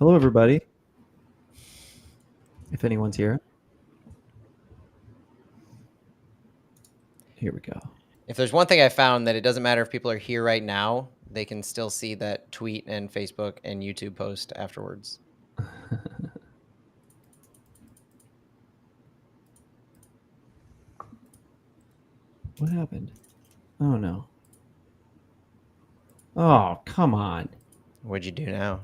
Hello, everybody. If anyone's here. Here we go. If there's one thing I found, that it doesn't matter if people are here right now, they can still see that tweet and Facebook and YouTube post afterwards. What happened? Oh, no. Oh, come on. What'd you do now?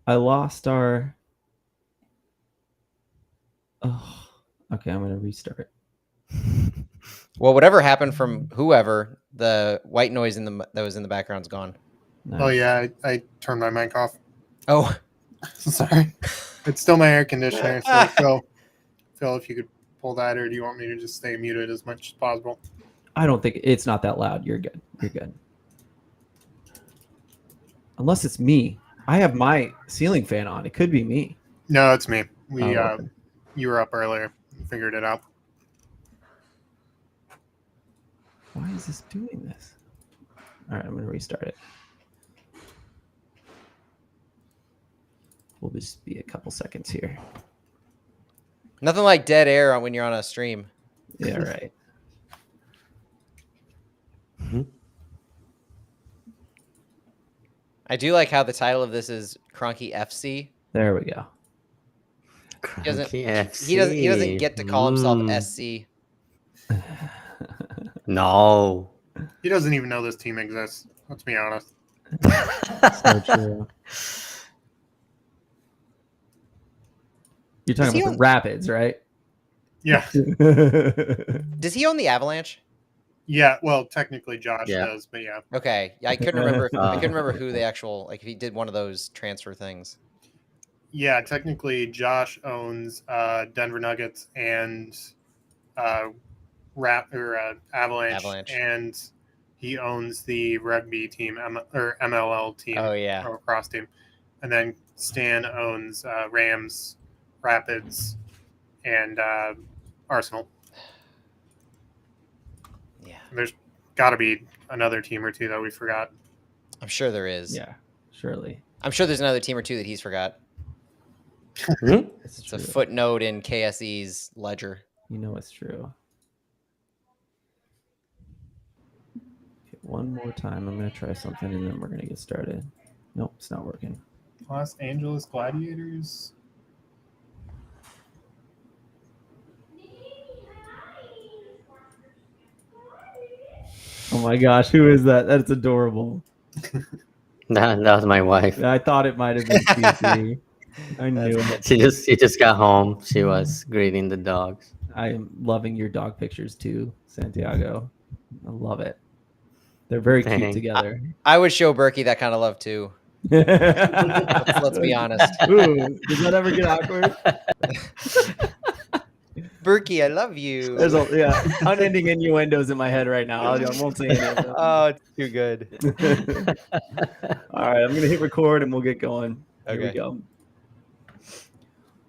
I lost our... Oh, okay, I'm going to restart. Well, whatever happened from whoever, the white noise that was in the background's gone. Nice. Oh, yeah, I turned my mic off. Oh, Sorry. It's still my air conditioner, so Phil, if you could pull that, or do you want me to just stay muted as much as possible? I don't think it's not that loud. You're good. You're good. Unless it's me. I have my ceiling fan on. It could be me. No, it's me. Okay. You were up earlier. Figured it out. Why is this doing this? All right, I'm going to restart it. We'll just be a couple seconds here. nothing like dead air when you're on a stream. Yeah, right. I do like how the title of this is Kroenke FC. There we go. Kroenke FC. He doesn't get to call himself SC. No. He doesn't even know this team exists. Let's be honest. So true. You're talking about the Rapids, right? Yeah. Does he own the Avalanche? Yeah. Well, technically Josh does, but yeah. Okay. Yeah, I couldn't remember. I couldn't remember who the actual, like, if he did one of those transfer things. Yeah, technically Josh owns Denver Nuggets and Avalanche, and he owns the rugby team or MLL team. Oh yeah, or cross team, and then Stan owns Rams, Rapids, and Arsenal. Yeah, and there's got to be another team or two that we forgot. I'm sure there is. Yeah, surely. I'm sure there's another team or two that he's forgot. It's a footnote in KSE's ledger. You know it's true. Okay, one more time. I'm going to try something, and then we're going to get started. Nope, it's not working. Los Angeles Gladiators. Oh my gosh, who is that? That's adorable. That was my wife. I thought it might have been CC. I knew it. She just got home. She was greeting the dogs. I am loving your dog pictures too, Santiago. I love it. They're very cute together. I would show Berkey that kind of love too. Let's be honest. Ooh, does that ever get awkward? Berkey, I love you. There's unending innuendos in my head right now. I won't say anything. Oh, it's too good. All right, I'm going to hit record and we'll get going. Here we go.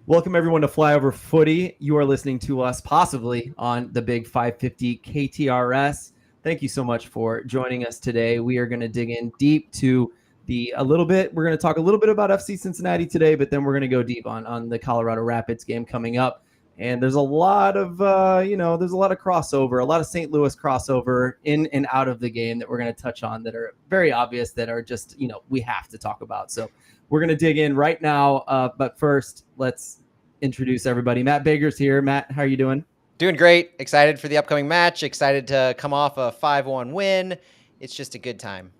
Welcome, everyone, to Flyover Footy. You are listening to us possibly on the Big 550 KTRS. Thank you so much for joining us today. We are going to dig in deep to we're going to talk a little bit about FC Cincinnati today, but then we're going to go deep on the Colorado Rapids game coming up. And there's a lot of, there's a lot of crossover, a lot of St. Louis crossover in and out of the game that we're going to touch on that are very obvious, that are just, we have to talk about. So we're going to dig in right now. But first, let's introduce everybody. Matt Bager's here. Matt, how are you doing? Doing great. Excited for the upcoming match. Excited to come off a 5-1 win. It's just a good time.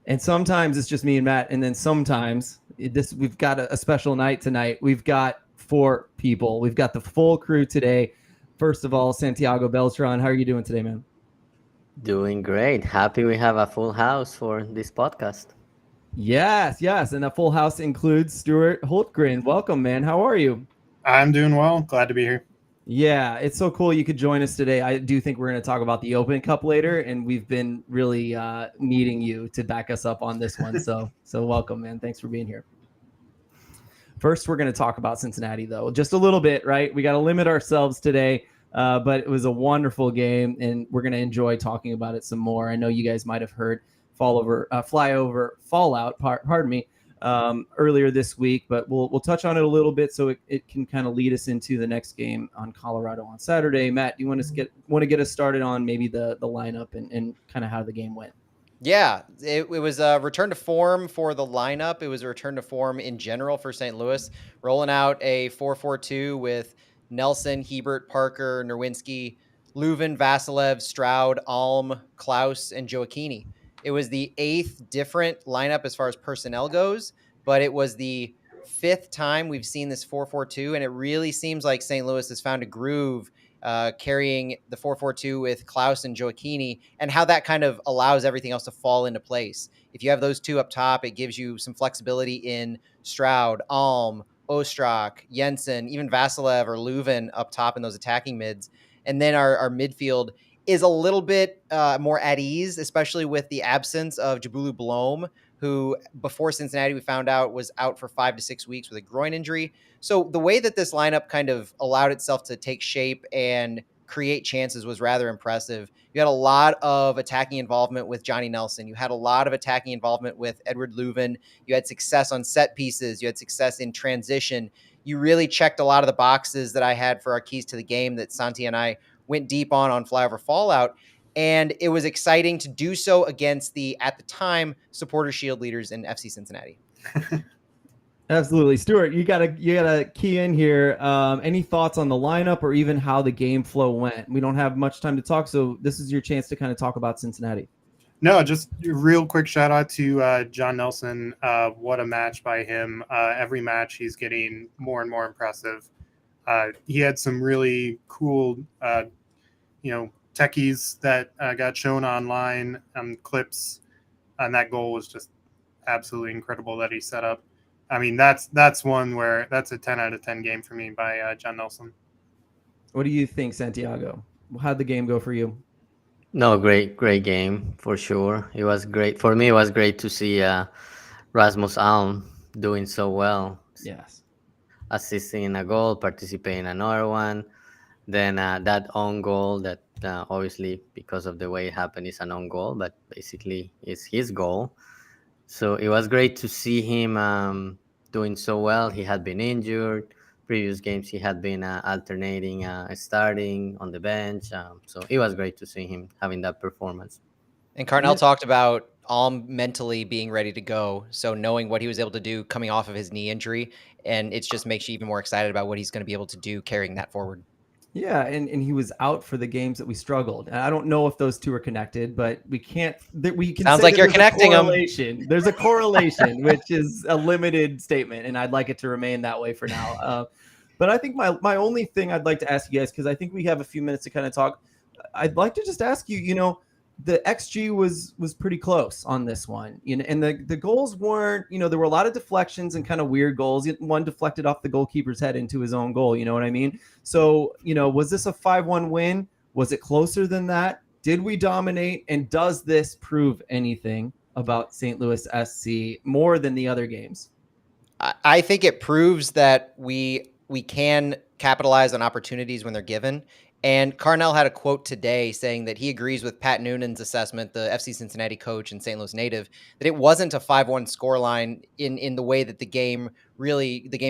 And sometimes it's just me and Matt. And then sometimes we've got a special night tonight. We've got 4 people. We've got the full crew today. First of all, Santiago Beltran, how are you doing today, man? Doing great. Happy we have a full house for this podcast. Yes. And a full house includes Stuart Holtgren. Welcome, man. How are you? I'm doing well. Glad to be here. Yeah, it's so cool you could join us today. I do think we're going to talk about the Open Cup later, and we've been really needing you to back us up on this one. So welcome, man. Thanks for being here. First, we're going to talk about Cincinnati, though, just a little bit, right? We got to limit ourselves today, but it was a wonderful game, and we're going to enjoy talking about it some more. I know you guys might have heard flyover fallout. Pardon me. Earlier this week, but we'll touch on it a little bit so it can kind of lead us into the next game on Colorado on Saturday. Matt, do you want to get us started on maybe the lineup and kind of how the game went? Yeah, it was a return to form for the lineup. It was a return to form in general for St. Louis, rolling out a 4-4-2 with Nelson, Hebert, Parker, Nerwinski, Leuven, Vasilev, Stroud, Alm, Klaus, and Joachini. It was the 8th different lineup as far as personnel goes, but it was the 5th time we've seen this 4-4-2, and it really seems like St. Louis has found a groove carrying the 4-4-2 with Klaus and Joachini, and how that kind of allows everything else to fall into place. If you have those two up top, it gives you some flexibility in Stroud, Alm, Ostrak, Jensen, even Vasilev or Leuven up top in those attacking mids. And then our midfield is a little bit more at ease, especially with the absence of Jabulu Blom, who before Cincinnati we found out was out for 5 to 6 weeks with a groin injury. So the way that this lineup kind of allowed itself to take shape and create chances was rather impressive. You had a lot of attacking involvement with Johnny Nelson. You had a lot of attacking involvement with Edward Leuven. You had success on set pieces. You had success in transition. You really checked a lot of the boxes that I had for our keys to the game that Santi and I went deep on Flyover Fallout. And it was exciting to do so against the, at the time, supporter shield leaders in FC Cincinnati. Absolutely. Stuart, you gotta key in here. Any thoughts on the lineup or even how the game flow went? We don't have much time to talk, so this is your chance to kind of talk about Cincinnati. No, just a real quick shout out to John Nelson. What a match by him. Every match he's getting more and more impressive. He had some really cool, techies that got shown online, clips, and that goal was just absolutely incredible that he set up. I mean, that's one where that's a 10 out of 10 game for me by John Nelson. What do you think, Santiago? How'd the game go for you? No, great game for sure. It was great for me. It was great to see Rasmus Alm doing so well. Yes, assisting in a goal, participating in another one. Then that own goal that obviously because of the way it happened is an own goal, but basically it's his goal. So it was great to see him doing so well. He had been injured. Previous games he had been alternating starting on the bench. So it was great to see him having that performance. And Carnell talked about Alm mentally being ready to go. So knowing what he was able to do coming off of his knee injury, and it just makes you even more excited about what he's going to be able to do carrying that forward. Yeah, and he was out for the games that we struggled. And I don't know if those two are connected, but we can Sounds like you're connecting them. There's a correlation, which is a limited statement, and I'd like it to remain that way for now. But I think my only thing I'd like to ask you guys, because I think we have a few minutes to kind of talk, I'd like to just ask you, the XG was pretty close on this one, and the goals weren't, there were a lot of deflections and kind of weird goals. One deflected off the goalkeeper's head into his own goal. You know what I mean? So, was this a 5-1 win? Was it closer than that? Did we dominate? And does this prove anything about St. Louis SC more than the other games? I think it proves that we can capitalize on opportunities when they're given. And Carnell had a quote today saying that he agrees with Pat Noonan's assessment, the FC Cincinnati coach and St. Louis native, that it wasn't a 5-1 scoreline in the way that the game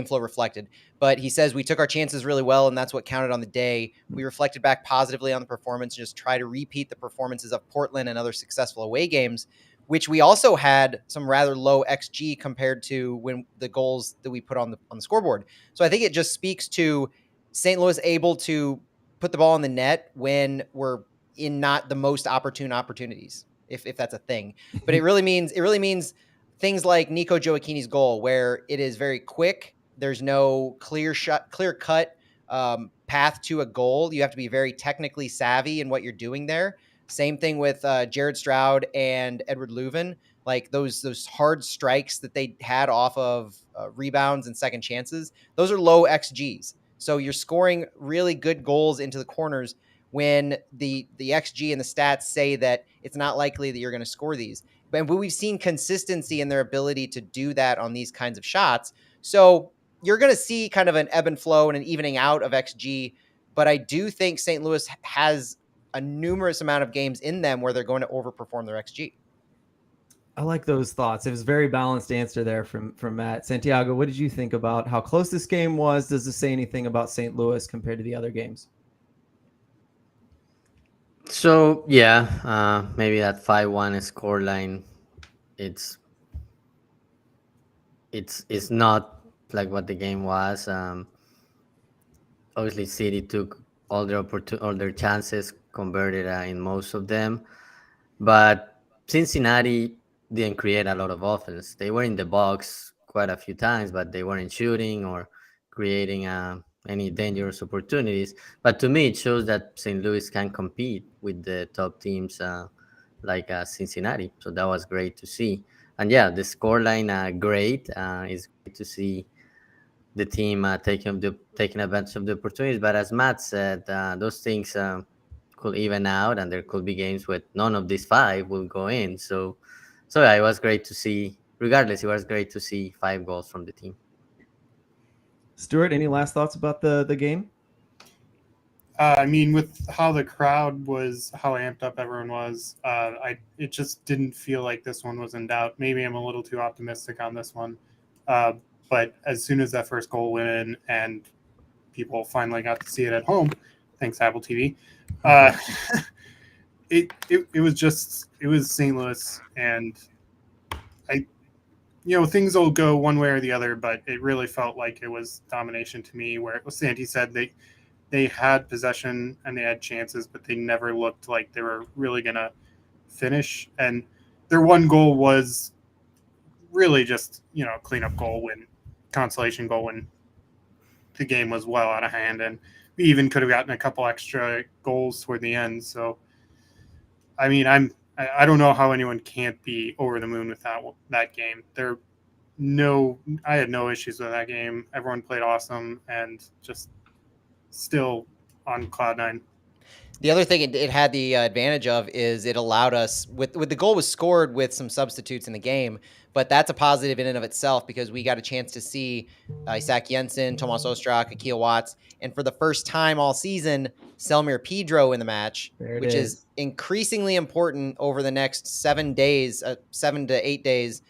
flow reflected. But he says we took our chances really well, and that's what counted on the day. We reflected back positively on the performance and just try to repeat the performances of Portland and other successful away games, which we also had some rather low XG compared to when the goals that we put on the scoreboard. So I think it just speaks to St. Louis able to put the ball in the net when we're in not the most opportune opportunities, if that's a thing. But it really means things like Nico Joachini's goal, where it is very quick. There's no clear cut path to a goal. You have to be very technically savvy in what you're doing there. Same thing with Jared Stroud and Edward Leuven, like those hard strikes that they had off of rebounds and second chances. Those are low XGs. So you're scoring really good goals into the corners when the XG and the stats say that it's not likely that you're going to score these. But we've seen consistency in their ability to do that on these kinds of shots. So you're going to see kind of an ebb and flow and an evening out of XG. But I do think St. Louis has a numerous amount of games in them where they're going to overperform their XG. I like those thoughts. It was a very balanced answer there from Matt. Santiago, what did you think about how close this game was? Does this say anything about St. Louis compared to the other games? So yeah, maybe that 5-1 scoreline, it's it's not like what the game was. Obviously, City took all their chances, converted in most of them, but Cincinnati didn't create a lot of offense. They were in the box quite a few times, but they weren't shooting or creating any dangerous opportunities. But to me, it shows that St. Louis can compete with the top teams like Cincinnati. So that was great to see. And yeah, the scoreline, great. It's great to see the team taking advantage of the opportunities. But as Matt said, those things could even out, and there could be games where none of these five will go in. So yeah, it was great to see. Regardless, it was great to see 5 goals from the team. Stuart, any last thoughts about the game? I mean, with how the crowd was, how amped up everyone was, it just didn't feel like this one was in doubt. Maybe I'm a little too optimistic on this one, but as soon as that first goal went in and people finally got to see it at home, thanks Apple TV, it was St. Louis, and things will go one way or the other, but it really felt like it was domination to me. Where it was, Santi said they had possession and they had chances, but they never looked like they were really going to finish. And their one goal was really just, cleanup goal consolation goal when the game was well out of hand. And we even could have gotten a couple extra goals toward the end. So, I mean, I don't know how anyone can't be over the moon with that game. I had no issues with that game. Everyone played awesome and just still on cloud nine. The other thing it had the advantage of is it allowed us with the goal was scored with some substitutes in the game, but that's a positive in and of itself because we got a chance to see Isaac Jensen, Tomas Ostrak, Akil Watts, and for the first time all season, Selmir Pedro in the match, which is increasingly important over the next 7 days, 7 to 8 days,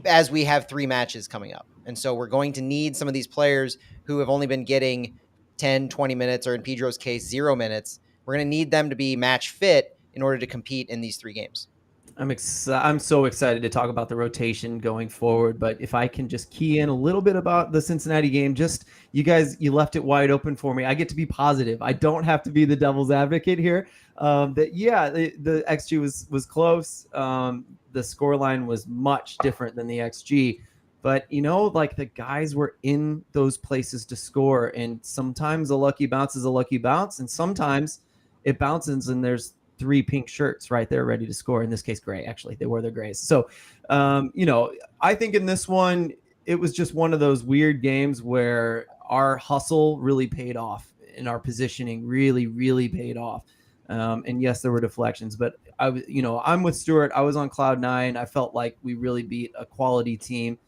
as we have 3 matches coming up. And so we're going to need some of these players who have only been getting 10, 20 minutes, or in Pedro's case, 0 minutes. We're going to need them to be match fit in order to compete in these 3 games. I'm so excited to talk about the rotation going forward, but if I can just key in a little bit about the Cincinnati game, just you left it wide open for me. I get to be positive. I don't have to be the devil's advocate here. The XG was close. The scoreline was much different than the XG. But, the guys were in those places to score. And sometimes a lucky bounce is a lucky bounce. And sometimes it bounces and there's 3 pink shirts right there ready to score. In this case, gray. Actually, they wore their grays. So, I think in this one, it was just one of those weird games where our hustle really paid off and our positioning really, really paid off. And yes, there were deflections, but I'm with Stuart. I was on cloud 9. I felt like we really beat a quality team.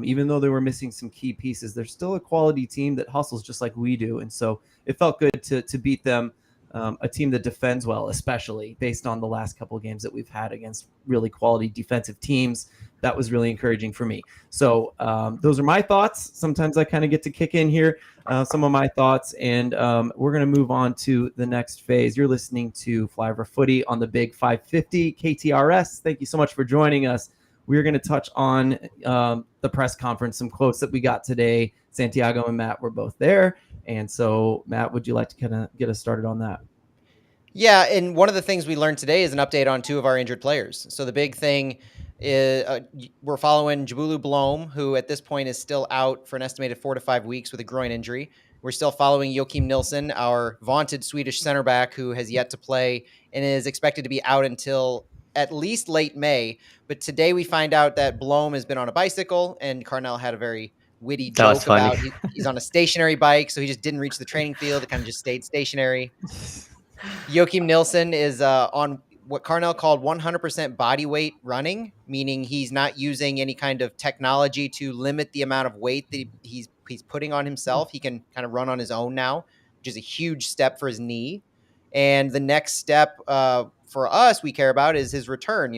Even though they were missing some key pieces, they're still a quality team that hustles just like we do. And so it felt good to beat them, a team that defends well, especially based on the last couple of games that we've had against really quality defensive teams. That was really encouraging for me. So those are my thoughts. Sometimes I kind of get to kick in here some of my thoughts, and we're going to move on to the next phase. You're listening to Flyover Footy on the Big 550 KTRS. Thank you so much for joining us. We're going to touch on the press conference, some quotes that we got today. Santiago and Matt were both there. And so, Matt, would you like to kind of get us started on that? Yeah, and one of the things we learned today is an update on 2 of our injured players. So the big thing is we're following Jabulu Blom, who at this point is still out for an estimated 4 to 5 weeks with a groin injury. We're still following Joachim Nilsson, our vaunted Swedish center back, who has yet to play and is expected to be out until at least late May. But today we find out that Blom has been on a bicycle, and Carnell had a very witty joke about he's on a stationary bike, so he just didn't reach the training field. It kind of just stayed stationary. Joachim Nilsson is on what Carnell called 100% body weight running, meaning he's not using any kind of technology to limit the amount of weight that he's putting on himself. He can kind of run on his own now, which is a huge step for his knee. And the next step for us we care about is his return.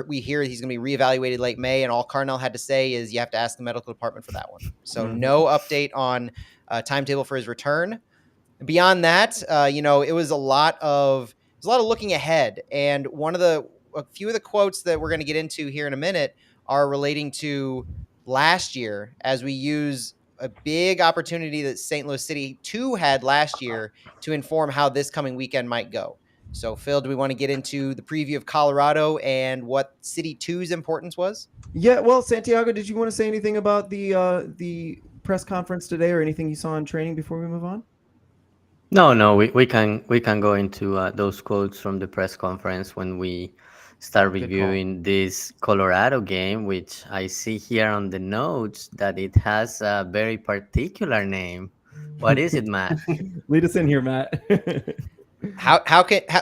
we hear he's going to be reevaluated late May, and all Carnell had to say is you have to ask the medical department for that one. So no update on timetable for his return. Beyond that, it was a lot of looking ahead, and a few of the quotes that we're going to get into here in a minute are relating to last year, as we use a big opportunity that St. Louis City 2 had last year to inform how this coming weekend might go. So, Phil, do we want to get into the preview of Colorado and what City 2's importance was? Yeah, well, Santiago, did you want to say anything about the press conference today or anything you saw in training before we move on? No, we can go into those quotes from the press conference when we start reviewing this Colorado game, which I see here on the notes that it has a very particular name. What is it, Matt? Lead us in here, Matt.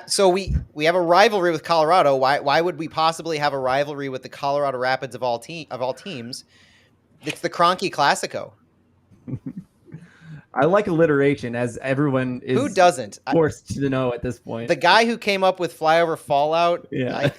So we have a rivalry with Colorado. Why would we possibly have a rivalry with the Colorado Rapids of all teams? It's the Kroenke Classico. I like alliteration, as everyone is who doesn't forced to know at this point. The guy who came up with Flyover Fallout. Yeah.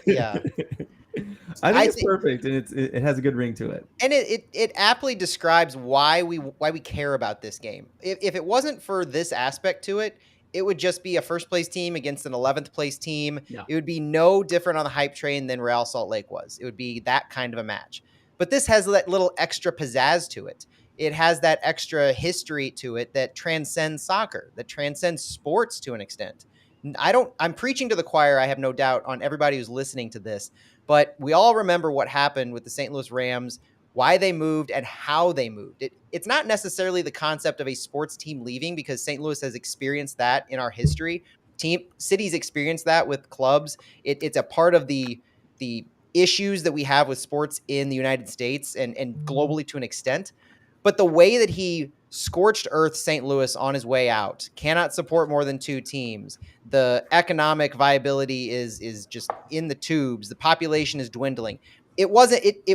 I think it's perfect, and it has a good ring to it. And it aptly describes why we care about this game. If it wasn't for this aspect to it, it would just be a first place team against an 11th place team. Yeah. It would be no different on the hype train than Real Salt Lake was. It would be that kind of a match. But this has that little extra pizzazz to it. It has that extra history to it that transcends soccer, that transcends sports to an extent. I'm preaching to the choir, I have no doubt, on everybody who's listening to this, but we all remember what happened with the St. Louis Rams, why they moved and how they moved. It's not necessarily the concept of a sports team leaving, because St. Louis has experienced that in our history. Cities experienced that with clubs. It's a part of the issues that we have with sports in the United States and globally to an extent. But the way that he scorched earth St. Louis on his way out, cannot support more than 2 teams. The economic viability is just in the tubes. The population is dwindling. It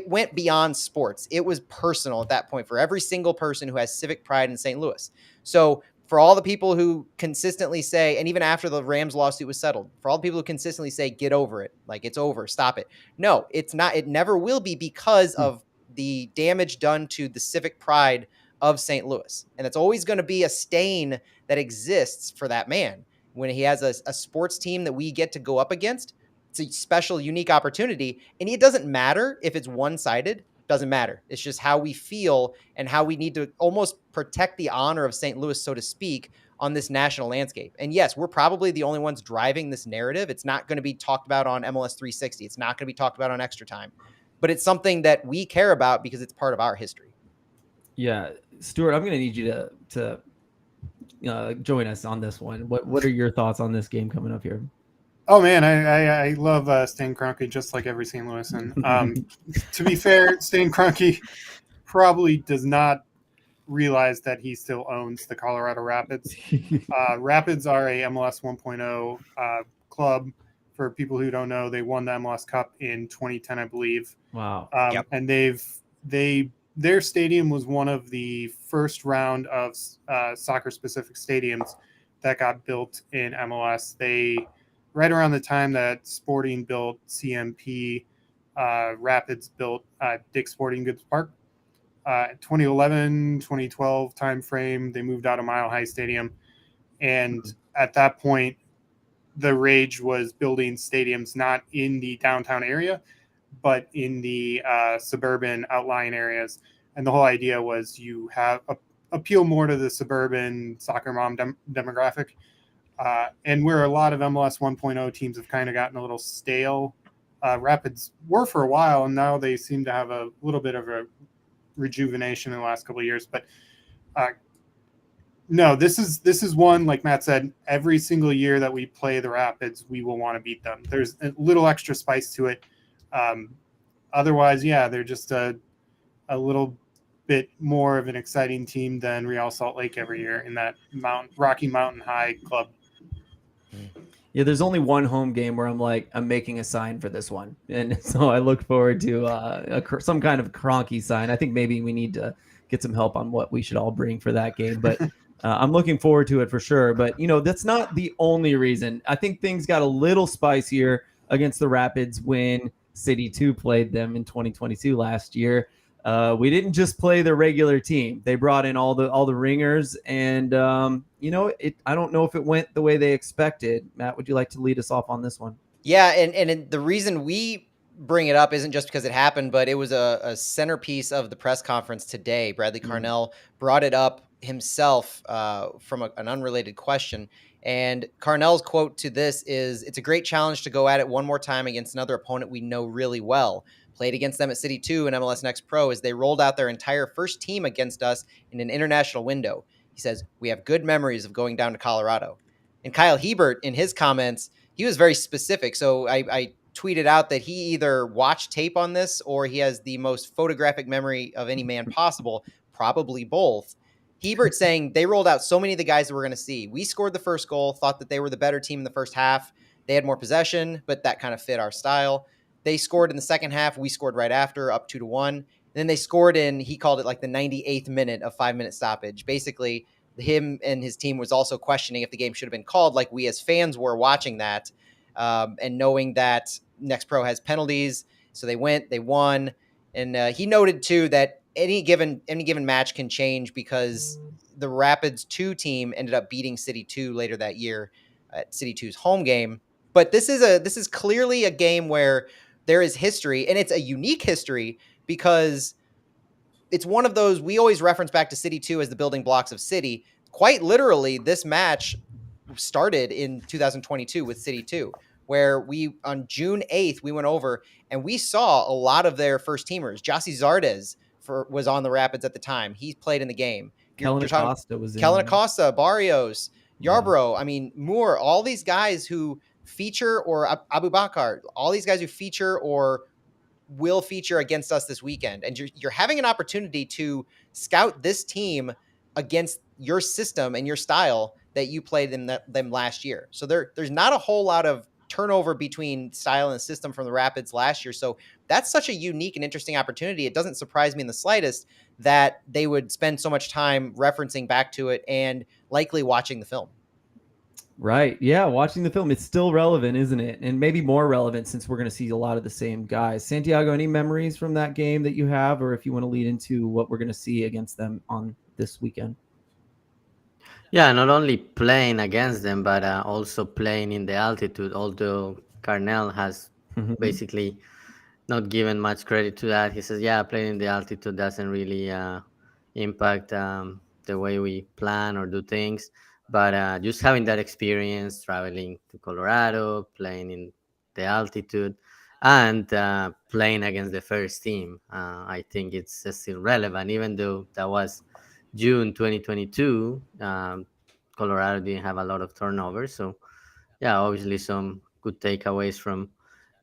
went beyond sports. It was personal at that point for every single person who has civic pride in St. Louis. So for all the people who consistently say, and even after the Rams lawsuit was settled, for all the people who consistently say, get over it, like it's over, stop it. No, it's not. It never will be, because of the damage done to the civic pride of St. Louis. And it's always going to be a stain that exists for that man. When he has a sports team that we get to go up against, it's a special, unique opportunity. And it doesn't matter if it's one-sided, doesn't matter. It's just how we feel and how we need to almost protect the honor of St. Louis, so to speak, on this national landscape. And yes, we're probably the only ones driving this narrative. It's not going to be talked about on MLS 360. It's not going to be talked about on Extra Time. But it's something that we care about because it's part of our history. Yeah, Stuart, I'm going to need you to join us on this one. What are your thoughts on this game coming up here? Oh man, I love Stan Kroenke just like every St. Louisan. To be fair, Stan Kroenke probably does not realize that he still owns the Colorado Rapids. Rapids are a MLS 1.0 club. For people who don't know, they won the MLS Cup in 2010, I believe. Wow. Yep. And their stadium was one of the first round of soccer-specific stadiums that got built in MLS. Right around the time that Sporting built CMP, Rapids built Dick's Sporting Goods Park. 2011, 2012 timeframe, they moved out of Mile High Stadium. And at that point, the rage was building stadiums not in the downtown area, but in the suburban outlying areas. And the whole idea was you have appeal more to the suburban soccer mom demographic. And where a lot of MLS 1.0 teams have kind of gotten a little stale, Rapids were for a while, and now they seem to have a little bit of a rejuvenation in the last couple of years. But no, this is one, like Matt said, every single year that we play the Rapids, we will want to beat them. There's a little extra spice to it. Otherwise, yeah, they're just a little bit more of an exciting team than Real Salt Lake every year in that Rocky Mountain High club. Yeah, there's only one home game where I'm making a sign for this one, and so I look forward to some kind of Kroenke sign. I think maybe we need to get some help on what we should all bring for that game, but I'm looking forward to it for sure. But that's not the only reason. I think things got a little spicier against the Rapids when City 2 played them in 2022 last year. We didn't just play the regular team. They brought in all the ringers, and I don't know if it went the way they expected. Matt, would you like to lead us off on this one? Yeah, and the reason we bring it up isn't just because it happened, but it was a centerpiece of the press conference today. Bradley Carnell brought it up himself from an unrelated question. And Carnell's quote to this is, "It's a great challenge to go at it one more time against another opponent we know really well. Played against them at City 2 and MLS Next Pro as they rolled out their entire first team against us in an international window." He says, "We have good memories of going down to Colorado." And Kyle Hebert, in his comments, he was very specific. So I tweeted out that he either watched tape on this or he has the most photographic memory of any man possible, probably both. Hebert saying they rolled out so many of the guys that we're going to see. We scored the first goal, thought that they were the better team in the first half. They had more possession, but that kind of fit our style. They scored in the second half. We scored right after, up 2-1. And then they scored in, he called it like the 98th minute of 5-minute stoppage. Basically, him and his team was also questioning if the game should have been called, like we as fans were watching that, and knowing that Next Pro has penalties. So they won. And he noted too that any given match can change because the Rapids 2 team ended up beating City 2 later that year at City 2's home game. But this is clearly a game where there is history, and it's a unique history because it's one of those, we always reference back to City 2 as the building blocks of City. Quite literally, this match started in 2022 with City 2, where on June 8th, we went over and we saw a lot of their first teamers. Jossie Zardes was on the Rapids at the time. He played in the game. Kellen Acosta was in. Kellen Acosta, Barrios, Yarbrough, I mean, Moore, all these guys who feature, or Abu Bakar, all these guys who feature or will feature against us this weekend. And you're having an opportunity to scout this team against your system and your style that you played them last year. So there's not a whole lot of turnover between style and system from the Rapids last year. So that's such a unique and interesting opportunity. It doesn't surprise me in the slightest that they would spend so much time referencing back to it and likely watching the film. Right. Yeah. Watching the film, it's still relevant, isn't it? And maybe more relevant since we're going to see a lot of the same guys. Santiago, any memories from that game that you have, or if you want to lead into what we're going to see against them on this weekend? Yeah, not only playing against them, but also playing in the altitude, although Carnell has basically not given much credit to that. He says, yeah, playing in the altitude doesn't really impact the way we plan or do things. But just having that experience, traveling to Colorado, playing in the altitude, and playing against the first team, I think it's still relevant, even though that was June 2022. Colorado didn't have a lot of turnovers. So, yeah, obviously some good takeaways from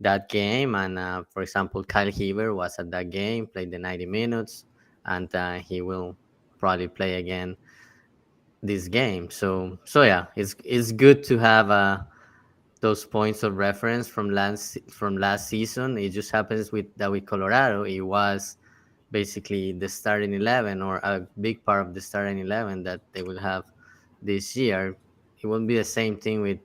that game. And for example, Kyle Hebert was at that game, played the 90 minutes, and he will probably play again this game. So yeah, it's good to have those points of reference from last season. It just happens with Colorado, it was basically the starting 11, or a big part of the starting 11 that they will have this year. It won't be the same thing with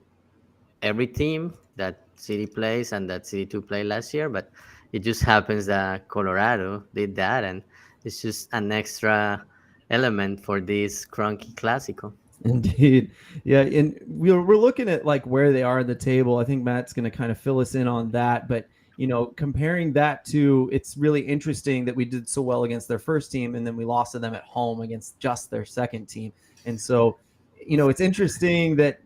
every team that City plays and that City 2 played last year, but it just happens that Colorado did that, and it's just an extra element for this Kroenke Clásico. Indeed. Yeah. And we're looking at like where they are in the table. I think Matt's going to kind of fill us in on that. But, comparing that to, it's really interesting that we did so well against their first team and then we lost to them at home against just their second team. And so, it's interesting that,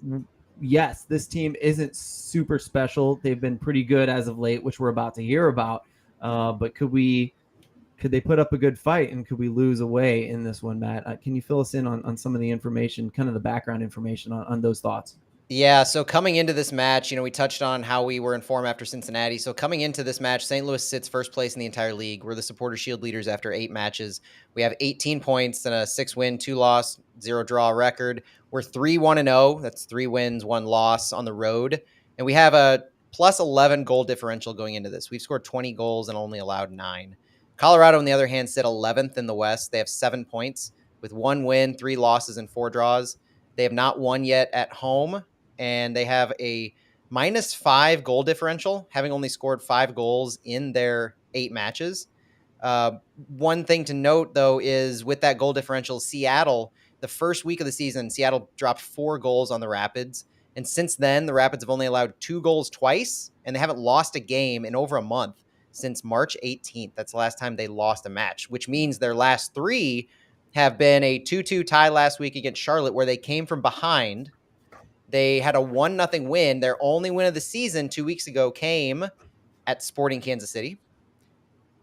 yes, this team isn't super special. They've been pretty good as of late, which we're about to hear about. But could they put up a good fight, and could we lose away in this one, Matt? Can you fill us in on some of the information, kind of the background information on those thoughts? Yeah, so coming into this match, we touched on how we were in form after Cincinnati. So coming into this match, St. Louis sits first place in the entire league. We're the Supporter Shield leaders after 8 matches. We have 18 points and a 6-win, 2-loss, 0-draw record. We're 3-1-0. That's 3 wins, 1 loss on the road. And we have a plus 11 goal differential going into this. We've scored 20 goals and only allowed 9. Colorado, on the other hand, sit 11th in the West. They have 7 points with 1 win, 3 losses, and 4 draws. They have not won yet at home, and they have a -5 goal differential, having only scored 5 goals in their 8 matches. One thing to note, though, is with that goal differential, Seattle, the first week of the season, Seattle dropped 4 goals on the Rapids. And since then, the Rapids have only allowed 2 goals twice, and they haven't lost a game in over a month since March 18th. That's the last time they lost a match, which means their last 3 have been a 2-2 tie last week against Charlotte, where they came from behind. They had a 1-0 win. Their only win of the season 2 weeks ago came at Sporting Kansas City.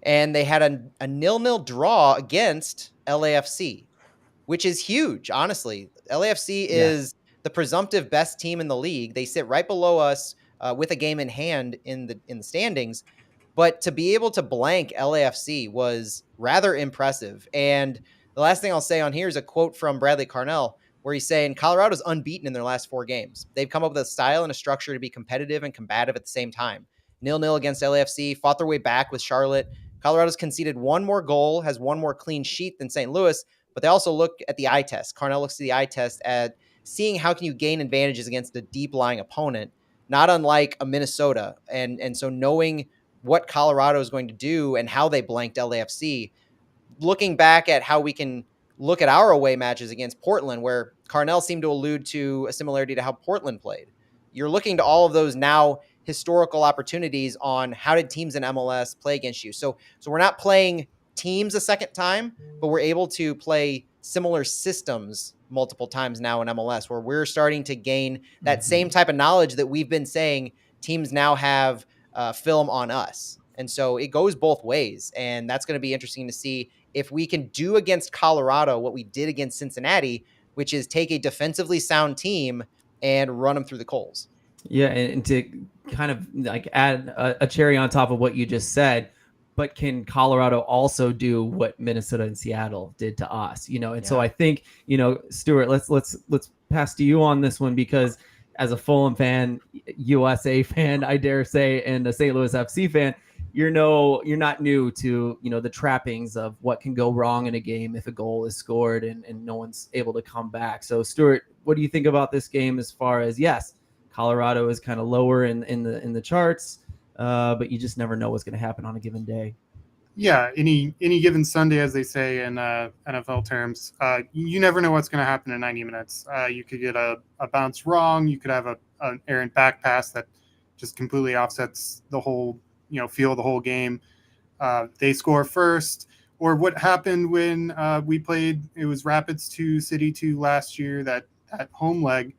And they had a 0-0 draw against LAFC, which is huge, honestly. LAFC is the presumptive best team in the league. They sit right below us with a game in hand in the standings. But to be able to blank LAFC was rather impressive. And the last thing I'll say on here is a quote from Bradley Carnell, where he's saying Colorado's unbeaten in their last 4 games. They've come up with a style and a structure to be competitive and combative at the same time. 0-0 against LAFC, fought their way back with Charlotte. Colorado's conceded 1 more goal, has 1 more clean sheet than St. Louis, but they also look at the eye test. Carnell looks at the eye test at seeing how can you gain advantages against a deep-lying opponent, not unlike a Minnesota. And so knowing what Colorado is going to do and how they blanked LAFC, looking back at how we can look at our away matches against Portland, where Carnell seemed to allude to a similarity to how Portland played. You're looking to all of those now historical opportunities on how did teams in MLS play against you. So we're not playing teams a second time, but we're able to play similar systems multiple times now in MLS, where we're starting to gain that same type of knowledge that we've been saying teams now have film on us. And so it goes both ways. And that's going to be interesting to see if we can do against Colorado what we did against Cincinnati, which is take a defensively sound team and run them through the coals. Yeah, and to kind of like add a cherry on top of what you just said, but can Colorado also do what Minnesota and Seattle did to us? And so I think, Stuart, let's pass to you on this one, because as a Fulham fan, USA fan, I dare say, and a St. Louis FC fan, you're not new to the trappings of what can go wrong in a game if a goal is scored and no one's able to come back. So Stuart, what do you think about this game as far as, yes, Colorado is kind of lower in the charts, but you just never know what's going to happen on a given day. Yeah, any given Sunday, as they say in NFL terms, you never know what's going to happen in 90 minutes. You could get a bounce wrong. You could have an errant back pass that just completely offsets the whole feel of the whole game. They score first, or what happened when we played. It was Rapids 2, City 2 last year. That home leg.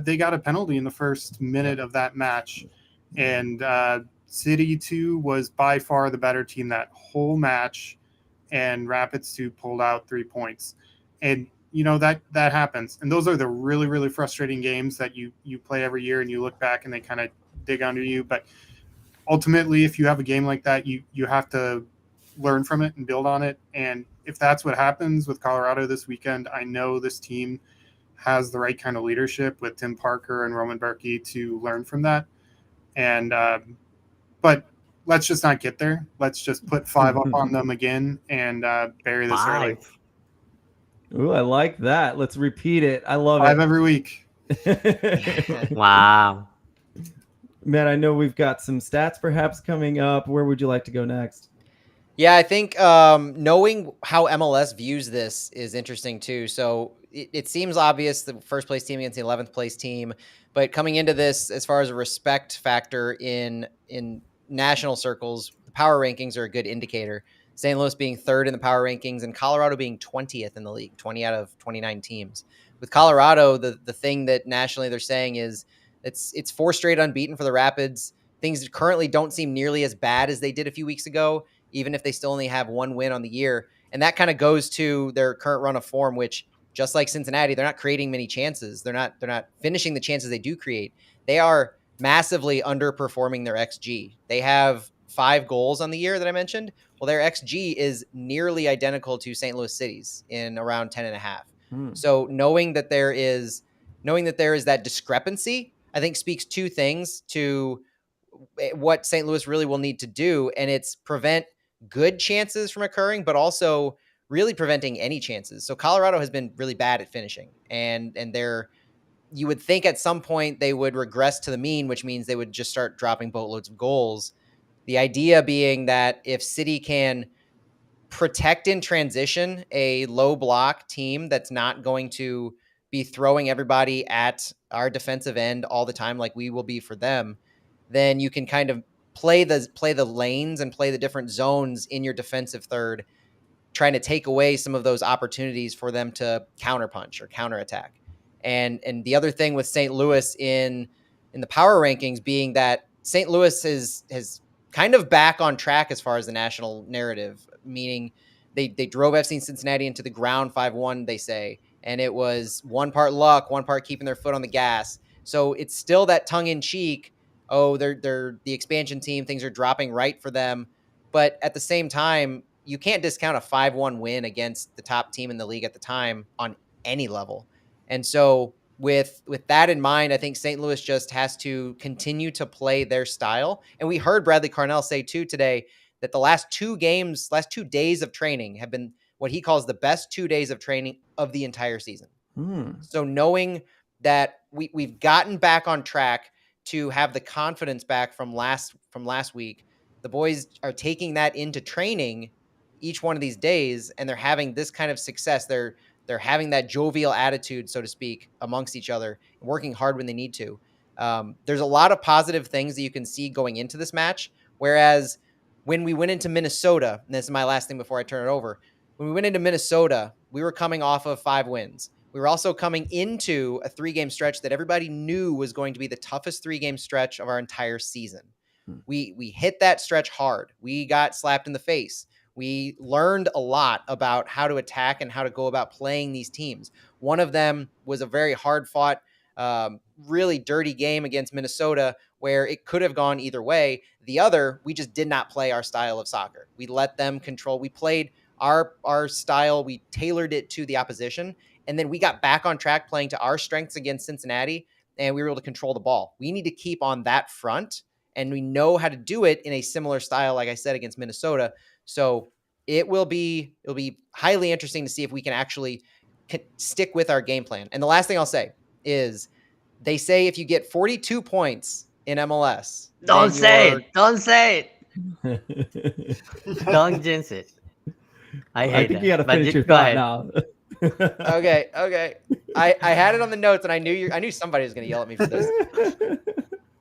They got a penalty in the first minute of that match, and City 2 was by far the better team that whole match, and Rapids 2 pulled out 3 points. And that happens, and those are the really, really frustrating games that you play every year, and you look back and they kind of dig under you. But ultimately, if you have a game like that, you have to learn from it and build on it. And if that's what happens with Colorado this weekend, I know this team has the right kind of leadership with Tim Parker and Roman Berkey to learn from that. And but let's just not get there. Let's just put 5 up on them again and bury this early. Ooh, I like that. Let's repeat it. I love 5 every week. Wow. Matt, I know we've got some stats perhaps coming up. Where would you like to go next? Yeah, I think knowing how MLS views this is interesting too. So it seems obvious the first place team against the 11th place team, but coming into this, as far as a respect factor in national circles, the power rankings are a good indicator. St. Louis being 3rd in the power rankings and Colorado being 20th in the league, 20 out of 29 teams. With Colorado, the thing that nationally they're saying is it's 4 straight unbeaten for the Rapids. Things currently don't seem nearly as bad as they did a few weeks ago, even if they still only have 1 win on the year. And that kind of goes to their current run of form, which, just like Cincinnati, they're not creating many chances. They're not finishing the chances they do create. They are massively underperforming their XG. They have 5 goals on the year that I mentioned. Well, their XG is nearly identical to St. Louis City's in around 10.5. So knowing that there is that discrepancy, I think speaks 2 things to what St. Louis really will need to do. And it's prevent good chances from occurring, but also really preventing any chances. So Colorado has been really bad at finishing, and they're you would think at some point they would regress to the mean, which means they would just start dropping boatloads of goals. The idea being that if City can protect in transition a low block team that's not going to be throwing everybody at our defensive end all the time like we will be for them, then you can kind of play the lanes and play the different zones in your defensive third, trying to take away some of those opportunities for them to counterpunch or counterattack. And the other thing with St. Louis in the power rankings being that St. Louis has kind of back on track as far as the national narrative, meaning they drove FC Cincinnati into the ground 5-1, they say, and it was one part luck, one part keeping their foot on the gas. So it's still that tongue-in-cheek, oh, they're the expansion team, things are dropping right for them. But at the same time, you can't discount a 5-1 win against the top team in the league at the time on any level. And so with that in mind, I think St. Louis just has to continue to play their style. And we heard Bradley Carnell say too today that the last 2 days of training have been what he calls the best 2 days of training of the entire season. So knowing that we've gotten back on track to have the confidence back from last week, the boys are taking that into training each one of these days, and they're having this kind of success. They're having that jovial attitude, so to speak, amongst each other, working hard when they need to. There's a lot of positive things that you can see going into this match, whereas when we went into Minnesota, and this is my last thing before I turn it over, when we went into Minnesota, we were coming off of 5 wins. We were also coming into a 3-game stretch that everybody knew was going to be the toughest 3-game stretch of our entire season. We hit that stretch hard. We got slapped in the face. We learned a lot about how to attack and how to go about playing these teams. One of them was a very hard-fought, really dirty game against Minnesota where it could have gone either way. The other, we just did not play our style of soccer. We let them control. We played our style. We tailored it to the opposition. And then we got back on track playing to our strengths against Cincinnati, and we were able to control the ball. We need to keep on that front, and we know how to do it in a similar style, like I said, against Minnesota. So it'll be highly interesting to see if we can actually stick with our game plan. And the last thing I'll say is they say if you get 42 points in MLS, don't say it. Don't jinx it. I think you got to finish your thought now. Okay. I had it on the notes, and I knew somebody was going to yell at me for this.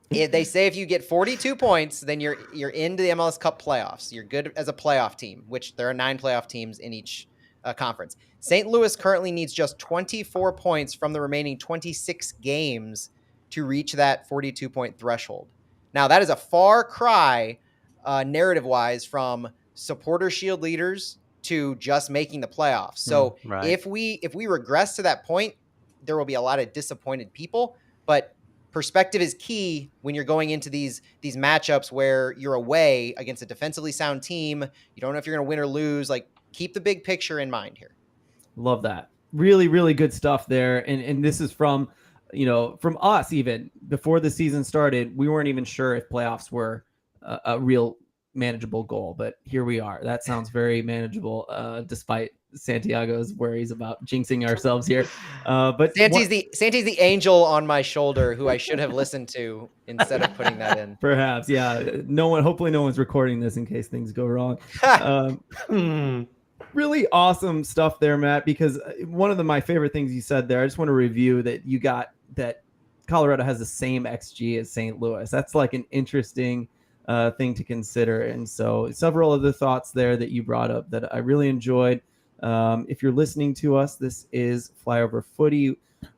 They say if you get 42 points, then you're into the MLS Cup playoffs. You're good as a playoff team, which there are 9 playoff teams in each conference. St. Louis currently needs just 24 points from the remaining 26 games to reach that 42-point threshold. Now, that is a far cry, narrative-wise, from supporter shield leaders to just making the playoffs. So right. if we regress to that point, there will be a lot of disappointed people, but perspective is key when you're going into these matchups where you're away against a defensively sound team. You don't know if you're going to win or lose. Like, keep the big picture in mind here. Love that. Really, really good stuff there. And this is from us, even before the season started, we weren't even sure if playoffs were a real manageable goal, but here we are. That sounds very manageable, despite Santiago's worries about jinxing ourselves here. But Santi's the angel on my shoulder who I should have listened to instead of putting that in. Perhaps, yeah. Hopefully no one's recording this in case things go wrong. Really awesome stuff there, Matt, because one of my favorite things you said there, I just want to review that you got that Colorado has the same XG as St. Louis. That's like an interesting thing to consider. And so several other thoughts there that you brought up that I really enjoyed. If you're listening to us, this is Flyover Footy.